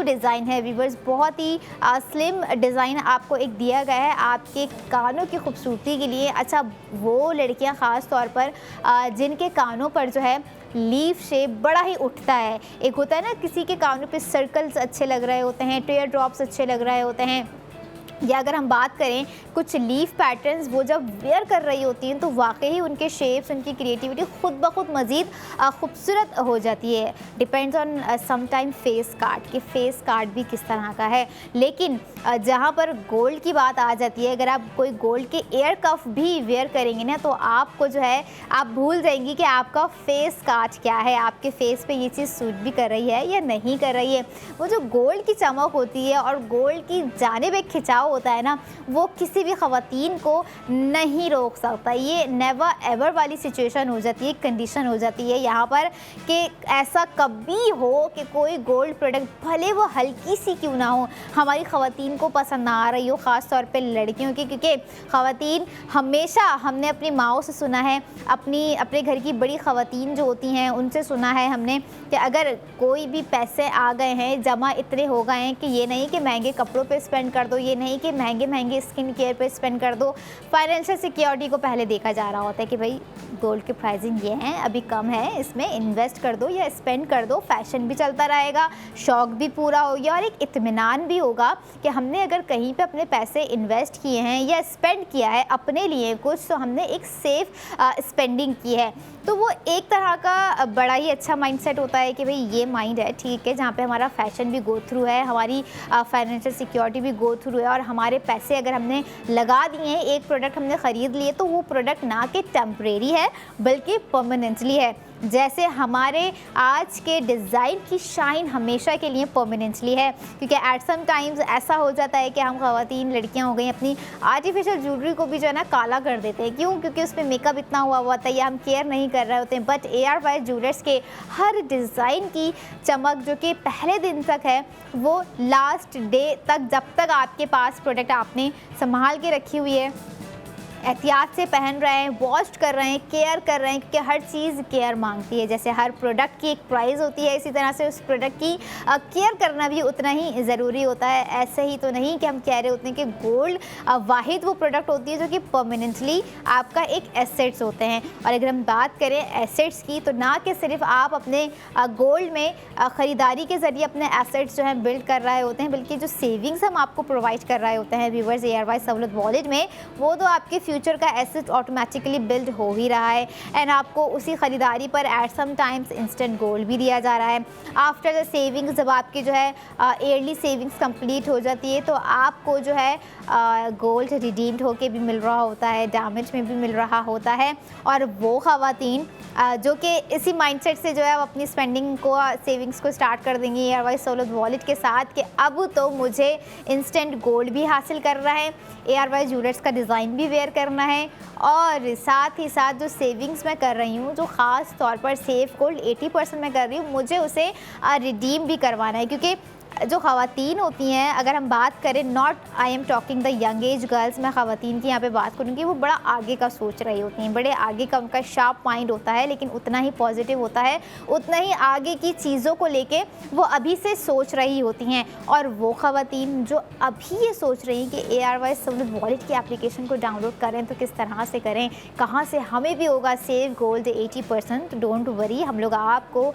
डिज़ाइन है व्यूवर्स। बहुत ही स्लिम डिज़ाइन आपको एक दिया गया है आपके कानों की खूबसूरती के लिए। अच्छा, वो लड़कियां ख़ास तौर पर जिनके कानों पर जो है लीफ शेप बड़ा ही उठता है, एक होता है ना किसी के कानों पे सर्कल्स अच्छे लग रहे होते हैं, टेयर ड्रॉप्स अच्छे लग रहे होते हैं, या अगर हम बात करें कुछ लीफ पैटर्न्स वो जब वेयर कर रही होती हैं तो वाकई उनके शेप्स, उनकी क्रिएटिविटी खुद ब खुद मज़ीद खूबसूरत हो जाती है। Depends on some time face card, कि फेस कार्ड भी किस तरह का है। लेकिन जहाँ पर गोल्ड की बात आ जाती है, अगर आप कोई गोल्ड के एयर कफ भी वेयर करेंगे ना तो आपको जो है आप भूल जाएंगी कि आपका फेस कार्ड क्या है, आपके फेस पे ये चीज़ सूट भी कर रही है या नहीं कर रही है। वो जो गोल्ड की चमक होती है और गोल्ड की जानिब एक खिंचाव होता है ना, वो किसी भी ख़वातीन को नहीं रोक सकता। ये नेवर एवर वाली सिचुएशन हो जाती है, कंडीशन हो जाती है यहाँ पर कि ऐसा कभी हो कि कोई गोल्ड प्रोडक्ट भले वो हल्की सी क्यों ना हो हमारी ख़वातीन को पसंद ना आ रही हो, ख़ास तौर पे लड़कियों की, क्योंकि ख़वातीन हमेशा हमने अपनी माओ से सुना है, अपने घर की बड़ी ख़वातीन जो होती हैं उनसे सुना है हमने कि अगर कोई भी पैसे आ गए हैं, जमा इतने हो गए हैं कि ये नहीं कि महंगे कपड़ों पे स्पेंड कर दो, ये नहीं कि महंगे स्किन केयर पे स्पेंड कर दो, फाइनेंशियल सिक्योरिटी को पहले देखा जा रहा होता है कि भाई गोल्ड की प्राइसिंग ये है, अभी कम है, इसमें इन्वेस्ट कर दो या स्पेंड कर दो, फैशन भी चलता रहेगा, शौक भी पूरा हो गया और एक इत्मीनान भी होगा कि हमने अगर कहीं पे अपने पैसे इन्वेस्ट किए हैं या स्पेंड किया है अपने लिए कुछ, तो हमने एक सेफ स्पेंडिंग की है। तो वो एक तरह का बड़ा ही अच्छा माइंडसेट होता है कि भाई ये माइंड है ठीक है, जहाँ पे हमारा फैशन भी गो थ्रू है, हमारी फाइनेंशियल सिक्योरिटी भी गो थ्रू है, और हमारे पैसे अगर हमने लगा दिए हैं, एक प्रोडक्ट हमने ख़रीद लिए, तो वो प्रोडक्ट ना कि टेम्परेरी है बल्कि परमानेंटली है। जैसे हमारे आज के डिज़ाइन की शाइन हमेशा के लिए परमानेंटली है, क्योंकि एट सम टाइम्स ऐसा हो जाता है कि हम ख़वातीन लड़कियां हो गई अपनी आर्टिफिशियल ज्वेलरी को भी जो है ना काला कर देते हैं। क्यों? क्योंकि उसमें मेकअप इतना हुआ होता है या हम केयर नहीं कर रहे होते हैं। बट ARY ज्वेलर्स के हर डिज़ाइन की चमक जो कि पहले दिन तक है, वो लास्ट डे तक, जब तक आपके पास प्रोडक्ट आपने संभाल के रखी हुई है, एहतियात से पहन रहे हैं, वॉश कर रहे हैं, केयर कर रहे हैं, क्योंकि हर चीज़ केयर मांगती है। जैसे हर प्रोडक्ट की एक प्राइस होती है, इसी तरह से उस प्रोडक्ट की केयर करना भी उतना ही ज़रूरी होता है। ऐसे ही तो नहीं कि हम कह रहे होते हैं कि गोल्ड वाहिद वो प्रोडक्ट होती है जो कि परमानेंटली आपका एक एसेट्स होते हैं। और अगर हम बात करें एसेट्स की, तो ना कि सिर्फ आप अपने गोल्ड में ख़रीदारी के ज़रिए अपने एसेट्स जो हैं बिल्ड कर रहे होते हैं, बल्कि जो सेविंग्स हम आपको प्रोवाइड कर रहे होते हैं व्यूअर्स ARY सहूलत वॉलेट में, वो तो आपके फ्यूचर का एसेट ऑटोमेटिकली बिल्ड हो ही रहा है। एंड आपको उसी ख़रीदारी पर at some times instant gold भी दिया जा रहा है। आफ्टर द सेविंग्स, जब आपकी जो है ईयरली सेविंग्स कंप्लीट हो जाती है, तो आपको जो है गोल्ड रिडीम्ड होके भी मिल रहा होता है, डैमेज में भी मिल रहा होता है। और वो ख़वातीन जो कि इसी माइंडसेट से जो है वो अपनी स्पेंडिंग को, सेविंग्स को स्टार्ट कर देंगी ARY सहूलत वॉलेट के साथ कि अब तो मुझे इंस्टेंट गोल्ड भी हासिल कर रहा है, ARY ज्वेलर्स का डिज़ाइन भी वेयर करना है और साथ ही साथ जो सेविंग्स मैं कर रही हूँ, जो ख़ास तौर पर सेफ गोल्ड 80% मैं कर रही हूँ, मुझे उसे रिडीम भी करवाना है। क्योंकि जो ख़वातीन होती हैं, अगर हम बात करें, not I am talking the young age girls, मैं ख़वातीन की यहाँ पे बात करूँगी, वो बड़ा आगे का सोच रही होती हैं, बड़े आगे का उनका शार्प माइंड होता है, लेकिन उतना ही पॉजिटिव होता है, उतना ही आगे की चीज़ों को लेके वो अभी से सोच रही होती हैं। और वो ख़वातीन जो अभी ये सोच रही हैं कि ARY सहूलत वॉलेट की एप्लीकेशन को डाउनलोड करें तो किस तरह से करें, कहाँ से हमें भी होगा सेव गोल्ड 80%, डोंट वरी, हम लोग आपको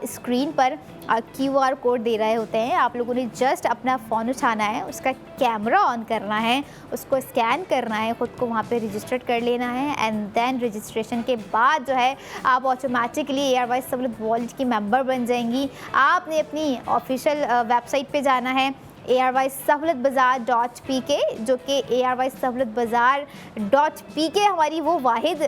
स्क्रीन पर QR कोड दे रहे होते हैं। आप लोगों ने जस्ट अपना फ़ोन उठाना है, उसका कैमरा ऑन करना है, उसको स्कैन करना है, ख़ुद को वहाँ पे रजिस्टर्ड कर लेना है एंड देन रजिस्ट्रेशन के बाद जो है आप ऑटोमेटिकली ARY सहूलत वॉलेट की मेंबर बन जाएंगी। आपने अपनी ऑफिशियल वेबसाइट पे जाना है ARY सहूलत बाज़ार.pk, जो कि ARY सहूलत बाज़ार.pk हमारी वो वाहिद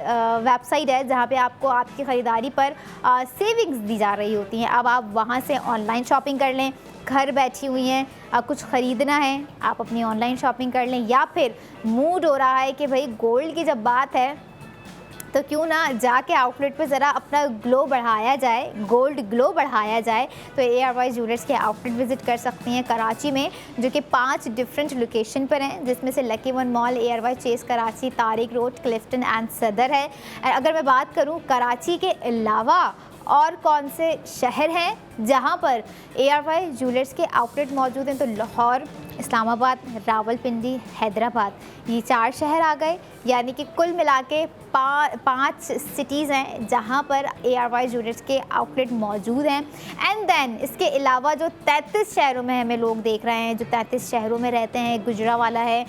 वेबसाइट है जहाँ पे आपको आपकी ख़रीदारी पर सेविंग्स दी जा रही होती हैं। अब आप वहाँ से ऑनलाइन शॉपिंग कर लें, घर बैठी हुई हैं, कुछ ख़रीदना है आप अपनी ऑनलाइन शॉपिंग कर लें, या फिर मूड हो रहा है कि भाई गोल्ड की जब बात है तो क्यों ना जाके आउटलेट पे ज़रा अपना ग्लो बढ़ाया जाए, गोल्ड ग्लो बढ़ाया जाए, तो ARY ज्वेलर्स के आउटलेट विज़िट कर सकती हैं कराची में, जो कि 5 डिफरेंट लोकेशन पर हैं, जिसमें से lucky one mall, ARY chase Karachi, Tariq road, Clifton and Saddar है। अगर मैं बात करूँ कराची के अलावा और कौन से शहर हैं जहां पर ARY ज्वेलर्स के आउटलेट मौजूद हैं, तो लाहौर, इस्लामाबाद, रावलपिंडी, हैदराबाद, ये 4 शहर आ गए। यानी कि कुल मिला के 5 सिटीज़ हैं जहां पर ARY ज्वेलर्स के आउटलेट मौजूद हैं। एंड देन इसके अलावा जो 33 शहरों में हमें लोग देख रहे हैं, जो 33 शहरों में रहते हैं, गुजरावाला है,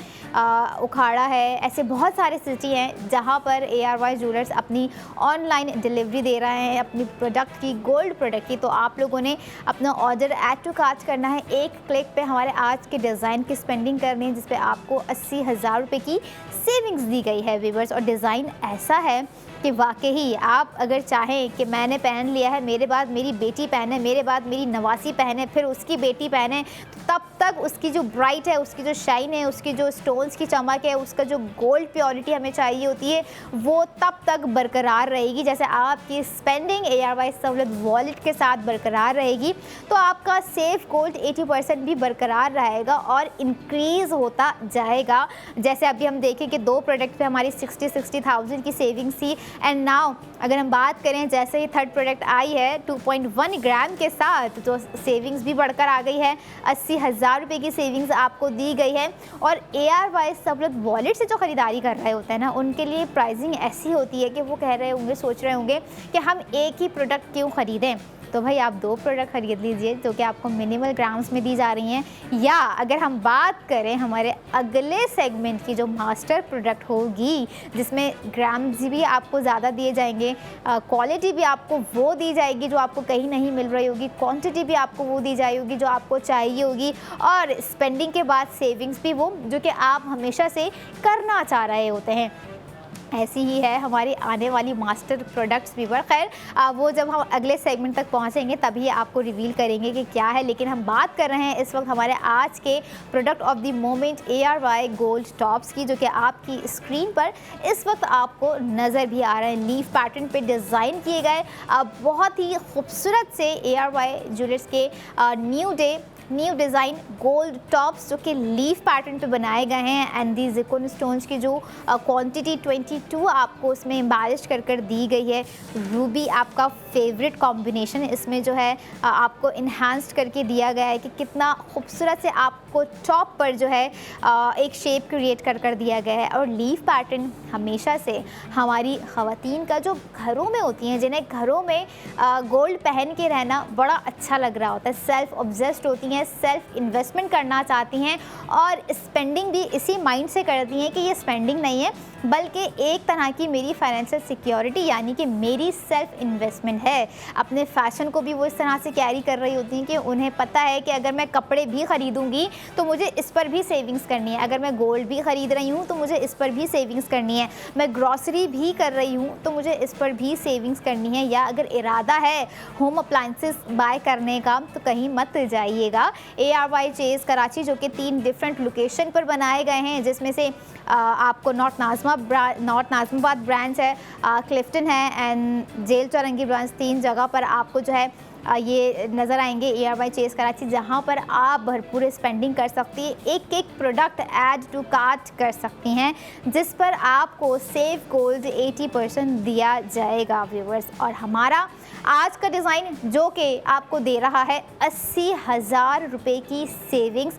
उखाड़ा है, ऐसे बहुत सारे सिटी हैं जहां पर ARY ज्वेलर्स अपनी ऑनलाइन डिलीवरी दे रहे हैं अपनी प्रोडक्ट की, गोल्ड प्रोडक्ट की। तो आप लोगों ने अपना ऑर्डर ऐड टू कार्ट करना है, एक क्लिक पे हमारे आज के डिज़ाइन की स्पेंडिंग करनी है, जिस पे आपको 80,000 रुपये की सेविंग्स दी गई है व्यूअर्स। और डिज़ाइन ऐसा है कि वाकई आप अगर चाहें कि मैंने पहन लिया है, मेरे बाद मेरी बेटी पहने, मेरे बाद मेरी नवासी पहने, फिर उसकी बेटी पहने, तब तक उसकी जो ब्राइट है, उसकी जो शाइन है, उसकी जो स्टोन्स की चमक है, उसका जो गोल्ड प्योरिटी हमें चाहिए होती है, वो तब तक बरकरार रहेगी जैसे आपकी स्पेंडिंग ARY सहूलत वॉलेट के साथ बरकरार रहेगी। तो आपका सेफ गोल्ड 80% भी बरकरार रहेगा और इंक्रीज़ होता जाएगा। जैसे अभी हम देखें कि 2 प्रोडक्ट पे हमारी 60,000 की सेविंग्स थी, एंड नाउ अगर हम बात करें जैसे ही थर्ड प्रोडक्ट आई है 2.1 ग्राम के साथ, तो सेविंग्स भी बढ़कर आ गई है, 80,000 रुपये की सेविंग्स आपको दी गई है। और ARY सहूलत वॉलेट से जो ख़रीदारी कर रहे होते हैं ना, उनके लिए प्राइसिंग ऐसी होती है कि वो कह रहे होंगे, सोच रहे होंगे कि हम एक ही प्रोडक्ट क्यों ख़रीदें। तो भाई आप 2 प्रोडक्ट ख़रीद लीजिए जो कि आपको मिनिमल ग्राम्स में दी जा रही हैं। या अगर हम बात करें हमारे अगले सेगमेंट की, जो मास्टर प्रोडक्ट होगी, जिसमें ग्राम्स भी आपको ज़्यादा दिए जाएंगे, क्वालिटी भी आपको वो दी जाएगी जो आपको कहीं नहीं मिल रही होगी, क्वांटिटी भी आपको वो दी जाएगी जो आपको चाहिए होगी, और स्पेंडिंग के बाद सेविंग्स भी वो जो कि आप हमेशा से करना चाह रहे होते हैं। ऐसी ही है हमारी आने वाली मास्टर प्रोडक्ट्स भी। पर खैर वो जब हम अगले सेगमेंट तक पहुंचेंगे तभी आपको रिवील करेंगे कि क्या है। लेकिन हम बात कर रहे हैं इस वक्त हमारे आज के product of the moment ARY gold tops की, जो कि आपकी स्क्रीन पर इस वक्त आपको नज़र भी आ रहा है। लीफ पैटर्न पे डिज़ाइन किए गए बहुत ही खूबसूरत से ARY ज्वेलर्स के न्यू डिज़ाइन गोल्ड टॉप्स जो कि लीफ पैटर्न पे बनाए गए हैं। एंड दी ज़िरकॉन स्टोन्स की जो क्वांटिटी 22 आपको उसमें एम्बेलिश कर दी गई है। रूबी आपका फेवरेट कॉम्बिनेशन इसमें जो है आपको इन्हांस्ड करके दिया गया है कि कितना खूबसूरत से आपको टॉप पर जो है एक शेप क्रिएट कर दिया गया है। और लीफ पैटर्न हमेशा से हमारी ख़वातीन का जो घरों में होती हैं, जिन्हें घरों में गोल्ड पहन के रहना बड़ा अच्छा लग रहा होता है, सेल्फ ऑब्सेस्ड होती हैं, सेल्फ इन्वेस्टमेंट करना चाहती हैं और स्पेंडिंग भी इसी माइंड से करती हैं कि ये स्पेंडिंग नहीं है बल्कि एक तरह की मेरी फाइनेंशियल सिक्योरिटी, यानी कि मेरी सेल्फ इन्वेस्टमेंट है। अपने फ़ैशन को भी वो इस तरह से कैरी कर रही होती हैं कि उन्हें पता है कि अगर मैं कपड़े भी ख़रीदूँगी तो मुझे इस पर भी सेविंग्स करनी है, अगर मैं गोल्ड भी ख़रीद रही हूँ तो मुझे इस पर भी सेविंग्स करनी है, मैं ग्रॉसरी भी कर रही हूँ तो मुझे इस पर भी सेविंग्स करनी है। या अगर इरादा है होम अप्लाइंसेस बाय करने का तो कहीं मत जाइएगा, ARY चेज़ कराची, जो कि 3 डिफरेंट लोकेशन पर बनाए गए हैं, जिसमें से आपको नॉर्थ नाज़िमाबाद ब्रांच है, क्लिफ्टन है एंड जेल चौरंगी ब्रांच। 3 जगह पर आपको जो है ये नज़र आएंगे ARY चेज़ कराची, जहाँ पर आप भरपूर स्पेंडिंग कर सकती हैं, एक एक प्रोडक्ट ऐड टू कार्ट कर सकती हैं, जिस पर आपको सेव गोल्ड 80% दिया जाएगा व्यूवर्स। और हमारा आज का डिज़ाइन जो कि आपको दे रहा है 80,000 रुपये की सेविंग्स,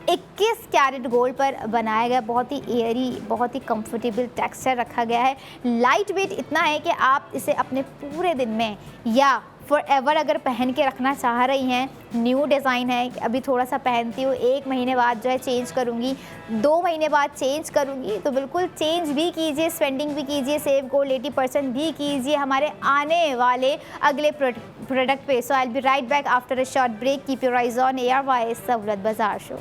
21 कैरेट गोल्ड पर बनाया गया, बहुत ही एयरी, बहुत ही कंफर्टेबल टेक्सचर रखा गया है। लाइट वेट इतना है कि आप इसे अपने पूरे दिन में या फॉर एवर अगर पहन के रखना चाह रही हैं, न्यू डिज़ाइन है, अभी थोड़ा सा पहनती हूँ, 1 महीने बाद जो है चेंज करूँगी, 2 महीने बाद चेंज करूँगी, तो बिल्कुल चेंज भी कीजिए, स्पेंडिंग भी कीजिए, सेव गोल्ड 80% भी कीजिए हमारे आने वाले अगले प्रोडक्ट पे। So I will be right back after a short break. Keep your eyes on ARY Sahulat Bazaar show.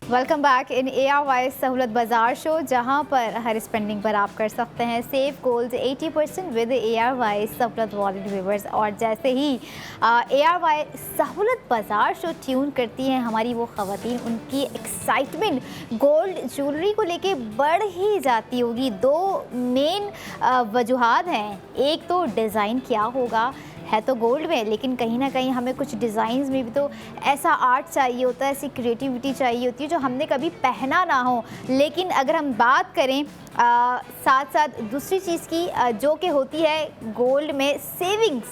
Welcome back in ARY Sahulat बाज़ार शो, जहां पर हर स्पेंडिंग पर आप कर सकते हैं सेव गोल्ड 80% विद ARY सहूलत वॉलेट व्यूवर्स। और जैसे ही ARY सहूलत बाज़ार शो ट्यून करती हैं हमारी वो ख़वातीन, उनकी एक्साइटमेंट गोल्ड ज्वेलरी को लेके बढ़ ही जाती होगी। 2 मेन वजूहात हैं, एक तो डिज़ाइन क्या होगा, है तो गोल्ड में, लेकिन कहीं ना कहीं हमें कुछ डिज़ाइंस में भी तो ऐसा आर्ट चाहिए होता है, ऐसी क्रिएटिविटी चाहिए होती है जो हमने कभी पहना ना हो। लेकिन अगर हम बात करें साथ साथ दूसरी चीज़ की जो कि होती है गोल्ड में सेविंग्स,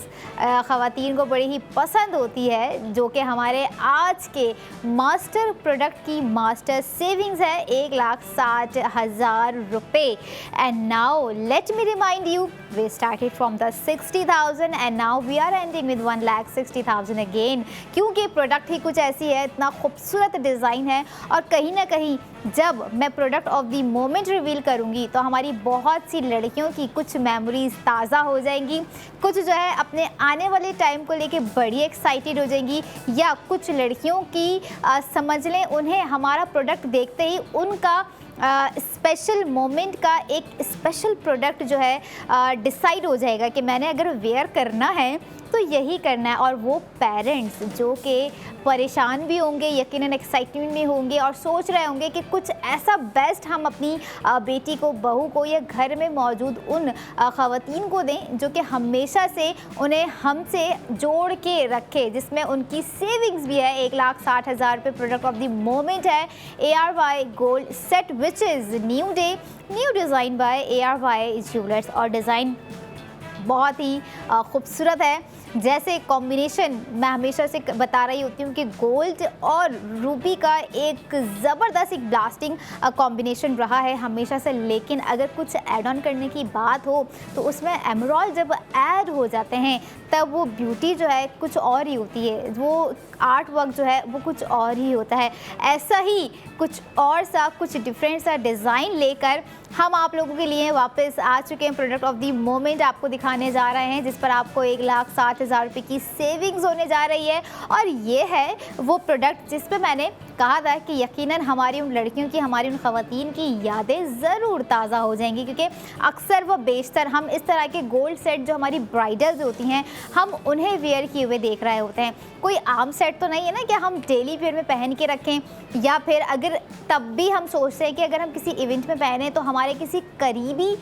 ख़वातीन को बड़ी ही पसंद होती है, जो कि हमारे आज के मास्टर प्रोडक्ट की मास्टर सेविंग्स है 1,60,000 रुपये। And now let me remind you, we started from the 60,000 and now we are ending with 1,60,000 again, क्योंकि प्रोडक्ट ही कुछ ऐसी है, इतना खूबसूरत डिज़ाइन है। और कहीं ना कहीं जब मैं product of the moment reveal करूंगी तो हमारी बहुत सी लड़कियों की कुछ मेमोरीज ताज़ा हो जाएंगी, कुछ जो है अपने आने वाले टाइम को लेके बड़ी एक्साइटेड हो जाएंगी, या कुछ लड़कियों की समझ लें उन्हें हमारा प्रोडक्ट देखते ही उनका स्पेशल मोमेंट का एक स्पेशल प्रोडक्ट जो है डिसाइड हो जाएगा कि मैंने अगर वेयर करना है तो यही करना है। और वो पेरेंट्स जो कि परेशान भी होंगे, यकीनन एक्साइटमेंट में होंगे और सोच रहे होंगे कि कुछ ऐसा बेस्ट हम अपनी बेटी को, बहू को या घर में मौजूद उन ख़वातीन को दें जो कि हमेशा से उन्हें हमसे जोड़ के रखे, जिसमें उनकी सेविंग्स भी है। 1,60,000 रुपये प्रोडक्ट ऑफ द मोमेंट है ARY gold set which is new day, new design by ARY jewellers. और डिज़ाइन बहुत ही खूबसूरत है, जैसे कॉम्बिनेशन मैं हमेशा से बता रही होती हूँ कि गोल्ड और रूबी का एक ज़बरदस्त एक ब्लास्टिंग कॉम्बिनेशन रहा है हमेशा से। लेकिन अगर कुछ ऐड ऑन करने की बात हो तो उसमें एमराल्ड जब ऐड हो जाते हैं तब वो ब्यूटी जो है कुछ और ही होती है, वो आर्ट वर्क जो है वो कुछ और ही होता है। ऐसा ही कुछ और सा, कुछ डिफरेंट सा डिज़ाइन लेकर हम आप लोगों के लिए वापस आ चुके हैं। प्रोडक्ट ऑफ द मोमेंट आपको दिखाने जा रहे हैं, जिस पर आपको 1,60,000 रुपये की सेविंग्स होने जा रही है। और ये है वो प्रोडक्ट जिस पे मैंने कहा था कि यकीनन हमारी उन लड़कियों की, हमारी उन ख़वातीन की यादें ज़रूर ताज़ा हो जाएंगी, क्योंकि अक्सर व बेशतर हम इस तरह के गोल्ड सेट जो हमारी ब्राइडल्स होती हैं हम उन्हें वेयर किए हुए देख रहे होते हैं। कोई आम सेट तो नहीं है ना कि हम डेली वेयर में पहन के रखें, या फिर अगर तब भी हम सोचते हैं कि अगर हम किसी इवेंट में पहने तो हमारे किसी करीबी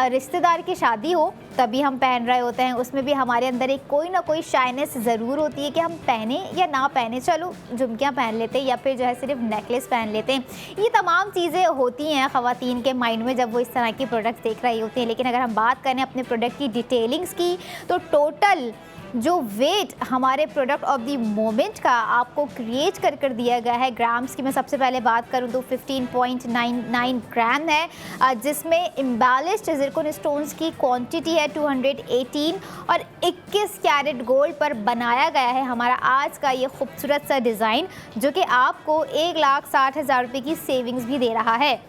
रिश्तेदार की शादी हो तभी हम पहन रहे होते हैं। उसमें भी हमारे अंदर एक कोई ना कोई शाइनेस ज़रूर होती है कि हम पहने या ना पहने, चलो झुमकियाँ पहन लेते हैं या फिर जो है सिर्फ नेकलेस पहन लेते हैं। ये तमाम चीज़ें होती हैं ख़वातीन के माइंड में जब वो इस तरह की प्रोडक्ट्स देख रही होती हैं। लेकिन अगर हम बात करें अपने प्रोडक्ट की डिटेलिंग्स की तो टोटल जो वेट हमारे प्रोडक्ट ऑफ द मोमेंट का आपको क्रिएट कर दिया गया है, ग्राम्स की मैं सबसे पहले बात करूं तो 15.99 ग्राम है, जिसमें एम्बेलिश्ड ज़िरकॉन स्टोन्स की क्वांटिटी है 218 और 21 कैरेट गोल्ड पर बनाया गया है हमारा आज का ये खूबसूरत सा डिज़ाइन, जो कि आपको 1,60,000 रुपये की सेविंग्स भी दे रहा है।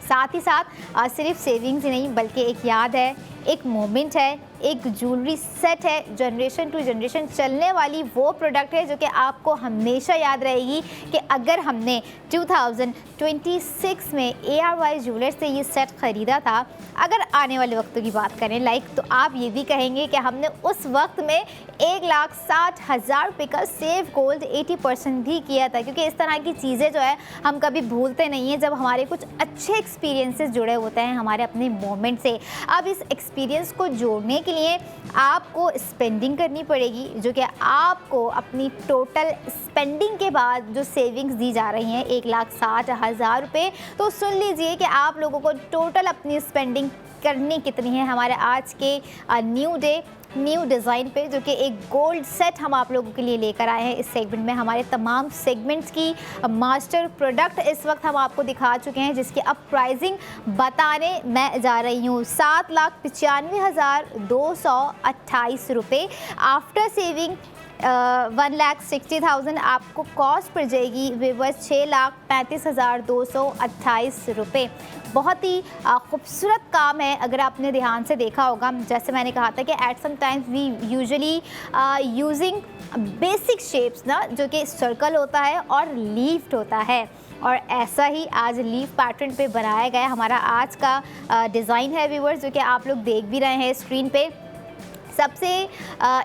साथ ही साथ सिर्फ सेविंग्स ही नहीं बल्कि एक याद है, एक मोमेंट है, एक ज्वेलरी सेट है, जनरेशन टू जनरेशन चलने वाली वो प्रोडक्ट है जो कि आपको हमेशा याद रहेगी कि अगर हमने 2026 में ARY ज्वेलर्स से ये सेट ख़रीदा था, अगर आने वाले वक्तों की बात करें तो आप ये भी कहेंगे कि हमने उस वक्त में 1,60,000 रुपये का सेव गोल्ड 80% भी किया था, क्योंकि इस तरह की चीज़ें जो है हम कभी भूलते नहीं हैं जब हमारे कुछ अच्छे एक्सपीरियंसेस जुड़े होते हैं हमारे अपने मोमेंट से। अब इस एक्सपीरियंस को जोड़ने के लिए आपको स्पेंडिंग करनी पड़ेगी, जो कि आपको अपनी टोटल स्पेंडिंग के बाद जो सेविंग्स दी जा रही हैं 1,60,000 रुपये, तो सुन लीजिए कि आप लोगों को टोटल अपनी स्पेंडिंग करनी कितनी है हमारे आज के न्यू डिज़ाइन पे, जो कि एक गोल्ड सेट हम आप लोगों के लिए लेकर आए हैं। इस सेगमेंट में हमारे तमाम सेगमेंट्स की मास्टर प्रोडक्ट इस वक्त हम आपको दिखा चुके हैं, जिसकी अब प्राइसिंग बताने मैं जा रही हूँ। 7,95,228 रुपये आफ्टर सेविंग 1,60,000 आपको कॉस्ट पड़ जाएगी व्यूअर्स 6,35,228 रुपये। बहुत ही खूबसूरत काम है। अगर आपने ध्यान से देखा होगा, जैसे मैंने कहा था कि at some times we usually using basic shapes ना, जो कि सर्कल होता है और लीफ्ट होता है, और ऐसा ही आज लीफ पैटर्न पे बनाया गया हमारा आज का डिज़ाइन है व्यूअर्स, जो कि आप लोग देख भी रहे हैं स्क्रीन पे। सबसे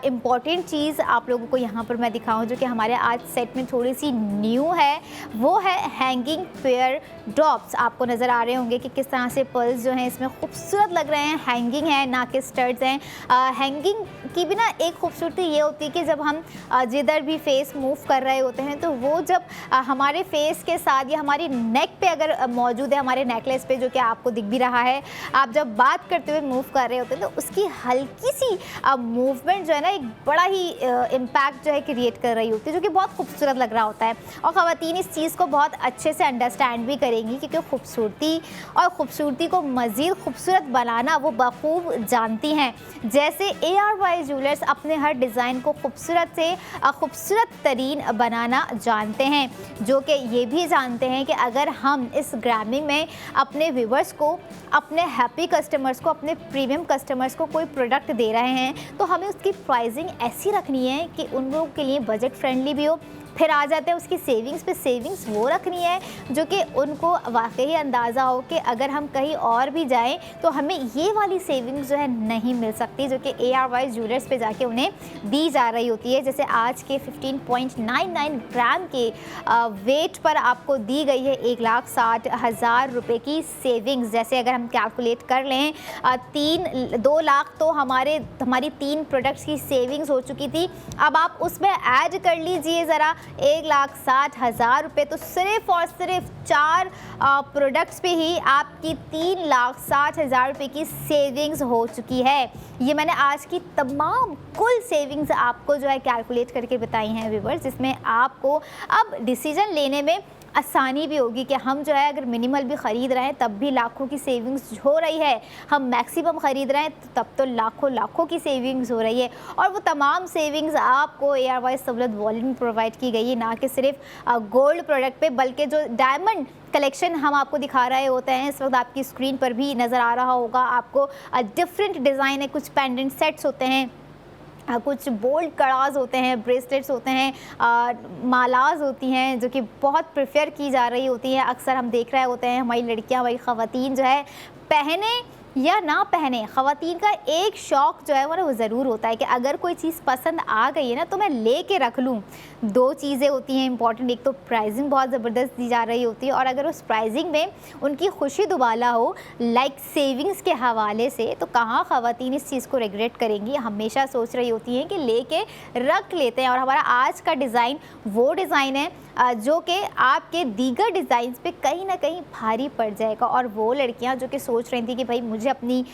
इम्पॉर्टेंट चीज़ आप लोगों को यहाँ पर मैं दिखाऊं जो कि हमारे आज सेट में थोड़ी सी न्यू है, वो है हैंगिंग पेयर ड्रॉप्स। आपको नज़र आ रहे होंगे कि किस तरह से पर्ल्स जो हैं इसमें खूबसूरत लग रहे हैं, हैंगिंग है ना कि स्टड्स हैं। हैंगिंग की भी ना एक खूबसूरती ये होती है कि जब हम जिधर भी फेस मूव कर रहे होते हैं तो वो जब हमारे फेस के साथ या हमारी नेक पे अगर मौजूद है, हमारे नेकलेस पे जो कि आपको दिख भी रहा है, आप जब बात करते हुए मूव कर रहे होते हैं तो उसकी हल्की सी मूवमेंट जो है ना एक बड़ा ही इम्पैक्ट जो है क्रिएट कर रही होती है, जो कि बहुत खूबसूरत लग रहा होता है। और ख़वातीन इस चीज़ को बहुत अच्छे से अंडरस्टैंड भी करेंगी, क्योंकि खूबसूरती को मज़ीद खूबसूरत बनाना वो बखूब जानती हैं। जैसे ARY ज्वेलर्स अपने हर डिज़ाइन को खूबसूरत से खूबसूरत तरीन बनाना जानते हैं, जो कि ये भी जानते हैं कि अगर हम इस ग्रामिंग में अपने व्यूवर्स को, अपने हैप्पी कस्टमर्स को, अपने प्रीमियम कस्टमर्स को कोई प्रोडक्ट दे रहे हैं तो हमें उसकी प्राइसिंग ऐसी रखनी है कि उन लोगों के लिए बजट फ्रेंडली भी हो। फिर आ जाते हैं उसकी सेविंग्स पे, सेविंग्स वो रखनी है जो कि उनको वाकई अंदाज़ा हो कि अगर हम कहीं और भी जाएं तो हमें ये वाली सेविंग्स जो है नहीं मिल सकती, जो कि ARY ज्वेलर्स पे जाके उन्हें दी जा रही होती है। जैसे आज के 15.99 ग्राम के वेट पर आपको दी गई है 1,60,000 रुपये की सेविंग्स। जैसे अगर हम कैलकुलेट कर लें 2 लाख तो हमारी 3 प्रोडक्ट्स की सेविंग्स हो चुकी थी। अब आप उसमें ऐड कर लीजिए ज़रा 1,60,000 रुपये, तो सिर्फ़ और सिर्फ 4 प्रोडक्ट्स पे ही आपकी 3,60,000 रुपये की सेविंग्स हो चुकी है। ये मैंने आज की तमाम कुल सेविंग्स आपको जो है कैलकुलेट करके बताई हैं व्यूअर्स, जिसमें आपको अब डिसीजन लेने में आसानी भी होगी कि हम जो है अगर मिनिमल भी ख़रीद रहे हैं तब भी लाखों की सेविंग्स हो रही है, हम मैक्सिमम ख़रीद रहे हैं तब तो लाखों की सेविंग्स हो रही है। और वो तमाम सेविंग्स आपको ARY सहूलत वॉलेट में प्रोवाइड की गई है, ना कि सिर्फ गोल्ड प्रोडक्ट पे, बल्कि जो डायमंड कलेक्शन हम आपको दिखा रहे होते हैं इस वक्त आपकी स्क्रीन पर भी नज़र आ रहा होगा आपको। डिफरेंट डिज़ाइन है, कुछ पेंडेंट सेट्स होते हैं, कुछ बोल्ड कड़ाज होते हैं, ब्रेसलेट्स होते हैं, मालाज होती हैं जो कि बहुत प्रेफर की जा रही होती हैं। अक्सर हम देख रहे होते हैं हमारी लड़कियां, हमारी ख़वातीन जो है पहने या ना पहने, ख़वातीन का एक शौक़ जो है वो ज़रूर होता है कि अगर कोई चीज़ पसंद आ गई है ना तो मैं ले के रख लूँ। 2 चीज़ें होती हैं इंपॉर्टेंट, एक तो प्राइसिंग बहुत ज़बरदस्त दी जा रही होती है, और अगर उस प्राइसिंग में उनकी खुशी दुबाला हो लाइक सेविंग्स के हवाले से, तो कहाँ ख़वातीन इस चीज़ को रिग्रेट करेंगी। हमेशा सोच रही होती हैं कि ले के रख लेते हैं। और हमारा आज का डिज़ाइन वो डिज़ाइन है जो कि आपके दीगर डिज़ाइंस पे कहीं ना कहीं भारी पड़ जाएगा। और वो लड़कियां जो कि सोच रही थी कि भाई मुझे अपनी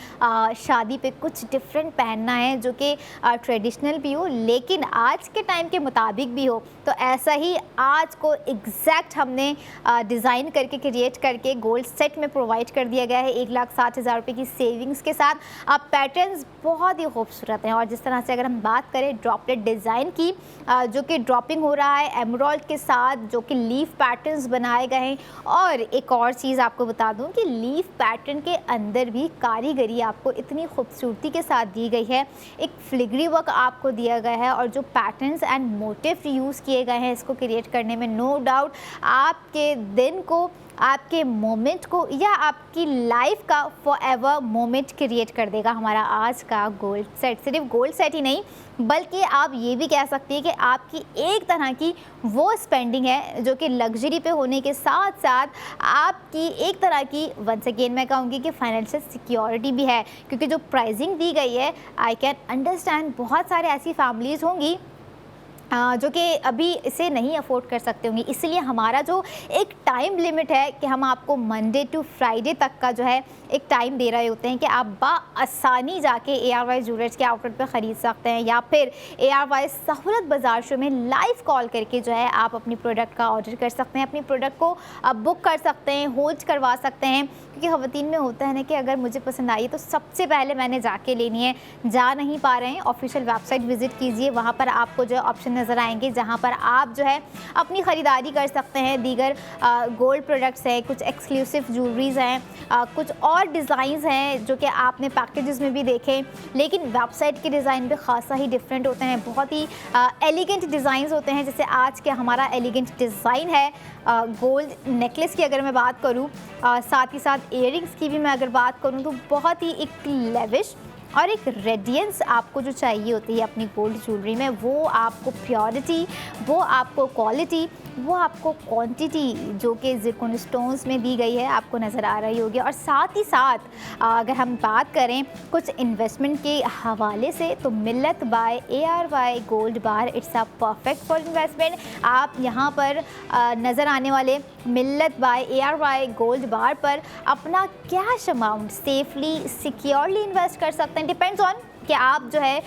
शादी पे कुछ डिफरेंट पहनना है जो कि ट्रेडिशनल भी हो लेकिन आज के टाइम के मुताबिक भी हो, तो ऐसा ही आज को एग्जैक्ट हमने डिज़ाइन करके क्रिएट करके गोल्ड सेट में प्रोवाइड कर दिया गया है 1,60,000 रुपये की सेविंग्स के साथ। अब पैटर्न्स बहुत ही खूबसूरत हैं, और जिस तरह से अगर हम बात करें ड्रॉपलेट डिज़ाइन की जो कि ड्रॉपिंग हो रहा है एमराल्ड के साथ, जो कि लीफ पैटर्न्स बनाए गए हैं। और एक और चीज़ आपको बता दूं कि लीफ पैटर्न के अंदर भी कारीगरी आपको इतनी खूबसूरती के साथ दी गई है, एक फिलिग्री वर्क आपको दिया गया है और जो पैटर्न्स एंड मोटिव यूज़ किए गए हैं इसको क्रिएट करने में, नो डाउट आपके दिन को, आपके मोमेंट को या आपकी लाइफ का फॉरएवर मोमेंट क्रिएट कर देगा हमारा आज का गोल्ड सेट। सिर्फ गोल्ड सेट ही नहीं, बल्कि आप ये भी कह सकती हैं कि आपकी एक तरह की वो स्पेंडिंग है जो कि लग्जरी पे होने के साथ साथ आपकी एक तरह की, वंस अगेन मैं कहूँगी कि फाइनेंशियल सिक्योरिटी भी है, क्योंकि जो प्राइसिंग दी गई है आई कैन अंडरस्टैंड बहुत सारे ऐसी फैमिलीज़ होंगी जो कि अभी इसे नहीं अफोर्ड कर सकते होंगे। इसलिए हमारा जो एक टाइम लिमिट है कि हम आपको मंडे टू फ्राइडे तक का जो है एक टाइम दे रहे होते हैं कि आप आसानी जाके ARY ज्वेलर्स के आउटलेट पर ख़रीद सकते हैं या फिर ARY सहूलत बाज़ार शो में लाइव कॉल करके जो है आप अपनी प्रोडक्ट का ऑर्डर कर सकते हैं, अपनी प्रोडक्ट को बुक कर सकते हैं, होल्ड करवा सकते हैं। क्योंकि ख़वातीन में होता है ना कि अगर मुझे पसंद आई तो सबसे पहले मैंने जाके लेनी है, जा नहीं पा रहे हैं, ऑफिशियल वेबसाइट विज़िट कीजिए, वहाँ पर आपको जो ऑप्शन नज़र आएंगे जहाँ पर आप जो है अपनी ख़रीदारी कर सकते हैं। दीगर गोल्ड प्रोडक्ट्स हैं, कुछ एक्सक्लूसिव ज्वेलरीज़ हैं, कुछ और डिज़ाइंस हैं जो कि आपने पैकेजेस में भी देखे, लेकिन वेबसाइट के डिज़ाइन भी खासा ही डिफरेंट होते हैं, बहुत ही एलिगेंट डिज़ाइंस होते हैं। जैसे आज के हमारा एलिगेंट डिज़ाइन है गोल्ड नेकलेस की अगर मैं बात करूँ, साथ ही साथ इयररिंग्स की भी मैं अगर बात करूँ तो बहुत ही एक लेविश और एक रेडियंस आपको जो चाहिए होती है अपनी गोल्ड ज्वेलरी में, वो आपको प्योरिटी, वो आपको क्वालिटी, वो आपको क्वांटिटी जो कि ज़िरकॉन स्टोन्स में दी गई है आपको नज़र आ रही होगी। और साथ ही साथ अगर हम बात करें कुछ इन्वेस्टमेंट के हवाले से तो Millat by ARY gold bar it's a perfect for investment. आप यहाँ पर नज़र आने वाले मिल्लत बाय ARY गोल्ड बार पर अपना cash amount safely securely invest कर सकते हैं। डिपेंड्स ऑन कि आप जो है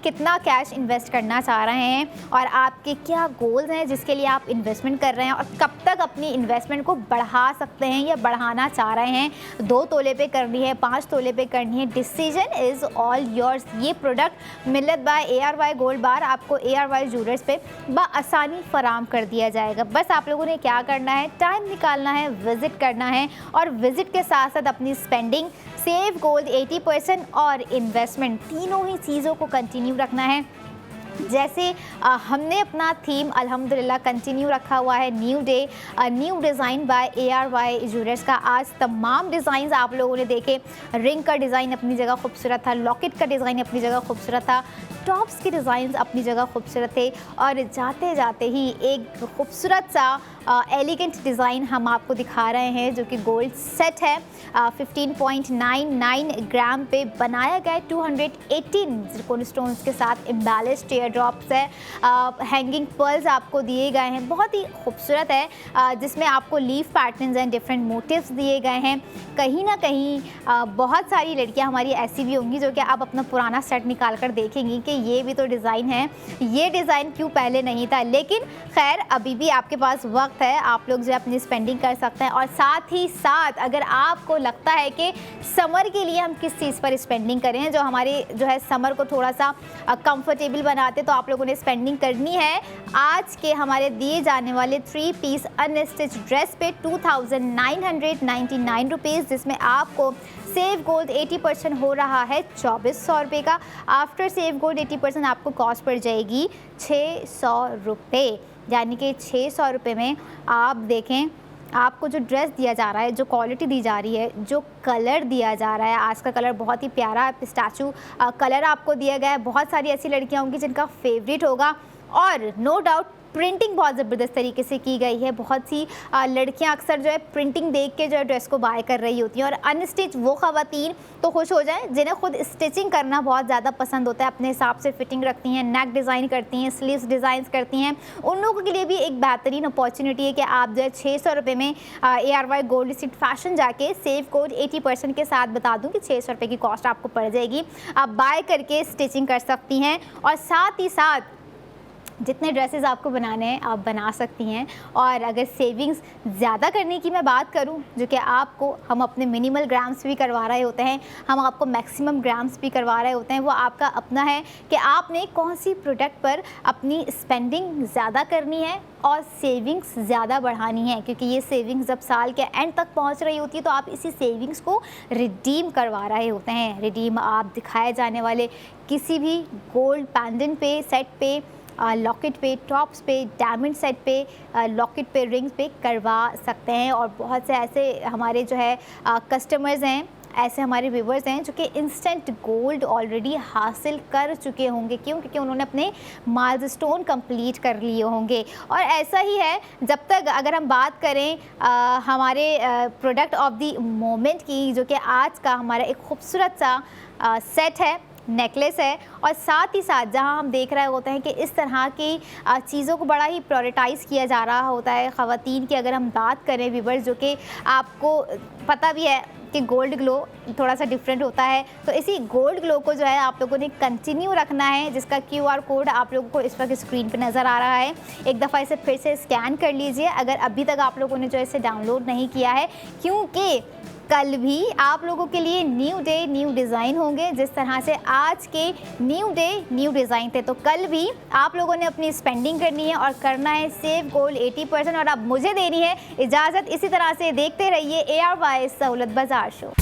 कितना कैश इन्वेस्ट करना चाह रहे हैं और आपके क्या गोल्स हैं जिसके लिए आप इन्वेस्टमेंट कर रहे हैं और कब तक अपनी इन्वेस्टमेंट को बढ़ा सकते हैं या बढ़ाना चाह रहे हैं। 2 तोले पे करनी है, 5 तोले पे करनी है, डिसीजन इज़ ऑल योर्स। ये product Millat by ARY gold बार आपको ARY ज्वेलर्स पे बआसानी फराम कर दिया जाएगा। बस आप लोगों ने क्या करना है, टाइम निकालना है, विज़िट करना है और विज़िट के साथ साथ अपनी स्पेंडिंग, सेव गोल्ड 80% और इन्वेस्टमेंट, तीनों ही चीज़ों को कंटिन्यू रखना है। जैसे हमने अपना थीम अल्हम्दुलिल्लाह कंटिन्यू रखा हुआ है, new day new design by ARY jewellers का। आज तमाम डिज़ाइन आप लोगों ने देखे, रिंग का डिज़ाइन अपनी जगह खूबसूरत था, लॉकेट का डिज़ाइन अपनी जगह खूबसूरत था, टॉप्स के डिज़ाइन अपनी जगह खूबसूरत थे और जाते जाते ही एक खूबसूरत सा एलिगेंट डिज़ाइन हम आपको दिखा रहे हैं जो कि गोल्ड सेट है। 15.99 ग्राम पे बनाया गया है, 218 ज़िरकॉन स्टोन्स के साथ एम्बेलिश्ड टेयर ड्रॉप्स है, हैंगिंग पर्ल्स आपको दिए गए हैं, बहुत ही खूबसूरत है, जिसमें आपको leaf patterns and different motives दिए गए हैं। कहीं ना कहीं बहुत सारी लड़कियां हमारी ऐसी भी होंगी जो कि आप अपना पुराना सेट निकाल कर देखेंगी कि ये भी तो डिज़ाइन है, ये डिज़ाइन क्यों पहले नहीं था। लेकिन खैर अभी भी आपके पास वक्त है, आप लोग जो है अपनी स्पेंडिंग कर सकते हैं। और साथ ही साथ अगर आपको लगता है कि समर के लिए हम किस चीज़ पर स्पेंडिंग करें जो हमारे जो है समर को थोड़ा सा कंफर्टेबल बनाते, तो आप लोगों ने स्पेंडिंग करनी है आज के हमारे दिए जाने वाले 3 पीस अनस्टिच ड्रेस पे 2999 रुपीज़, जिसमें आपको सेव गोल्ड 80% हो रहा है 2400 रुपये का। आफ्टर सेव गोल्ड 80% आपको कॉस्ट पड़ जाएगी 600 रुपये, यानी कि 600 रुपये में आप देखें आपको जो ड्रेस दिया जा रहा है, जो क्वालिटी दी जा रही है, जो कलर दिया जा रहा है, आज का कलर बहुत ही प्यारा पिस्ताचू कलर आपको दिया गया है। बहुत सारी ऐसी लड़कियां होंगी जिनका फेवरेट होगा और नो डाउट प्रिंटिंग बहुत ज़बरदस्त तरीके से की गई है। बहुत सी लड़कियां अक्सर जो है प्रिंटिंग देख के जो है ड्रेस को बाय कर रही होती हैं और अनस्टिच वो ख़वातीन तो खुश हो जाएं जिन्हें खुद स्टिचिंग करना बहुत ज़्यादा पसंद होता है, अपने हिसाब से फिटिंग रखती हैं, नेक डिज़ाइन करती हैं, स्लीव्स डिज़ाइन करती हैं। उन लोगों के लिए भी एक बेहतरीन अपॉर्चुनिटी है कि आप जो है 600 रुपये में ARY गोल्ड स्ट्रीट फैशन जाके सेव कोड 80% के साथ बता दूँ कि 600 रुपये की कॉस्ट आपको पड़ जाएगी। आप बाय करके स्टिचिंग कर सकती हैं और साथ ही साथ जितने ड्रेसेस आपको बनाने हैं आप बना सकती हैं। और अगर सेविंग्स ज़्यादा करने की मैं बात करूं, जो कि आपको हम अपने मिनिमल ग्राम्स भी करवा रहे होते हैं, हम आपको मैक्सिमम ग्राम्स भी करवा रहे होते हैं, वो आपका अपना है कि आपने कौन सी प्रोडक्ट पर अपनी स्पेंडिंग ज़्यादा करनी है और सेविंग्स ज़्यादा बढ़ानी है। क्योंकि ये सेविंग्स जब साल के एंड तक पहुंच रही होती है तो आप इसी सेविंग्स को रिडीम करवा रहे होते हैं। रिडीम आप दिखाए जाने वाले किसी भी गोल्ड पेंडेंट पे, सेट पे, लॉकेट पे, टॉप्स पे, डायमंड सेट पे, लॉकेट पे, रिंग्स पे करवा सकते हैं। और बहुत से ऐसे हमारे जो है कस्टमर्स हैं, ऐसे हमारे व्यूवर्स हैं जो कि इंस्टेंट गोल्ड ऑलरेडी हासिल कर चुके होंगे। क्यों? क्योंकि उन्होंने अपने माइलस्टोन कंप्लीट कर लिए होंगे। और ऐसा ही है, जब तक अगर हम बात करें हमारे प्रोडक्ट ऑफ द मोमेंट की, जो कि आज का हमारा एक खूबसूरत सा सेट है, नेकलेस है। और साथ ही साथ जहां हम देख रहे होते हैं कि इस तरह की चीज़ों को बड़ा ही प्रायोरिटाइज़ किया जा रहा होता है। ख़वातीन की अगर हम बात करें व्यूअर्स, जो कि आपको पता भी है कि गोल्ड ग्लो थोड़ा सा डिफरेंट होता है, तो इसी गोल्ड ग्लो को जो है आप लोगों ने कंटिन्यू रखना है, जिसका QR कोड आप लोगों को इस वक्त स्क्रीन पे नज़र आ रहा है। एक दफ़ा इसे फिर से स्कैन कर लीजिए अगर अभी तक आप लोगों ने जो इसे डाउनलोड नहीं किया है, क्योंकि कल भी आप लोगों के लिए न्यू डे न्यू डिज़ाइन होंगे। जिस तरह से आज के न्यू डे न्यू डिज़ाइन थे, तो कल भी आप लोगों ने अपनी स्पेंडिंग करनी है और करना है सेव गोल्ड 80%। और अब मुझे देनी है इजाज़त। इसी तरह से देखते रहिए ARY सहूलत बाज़ार शो।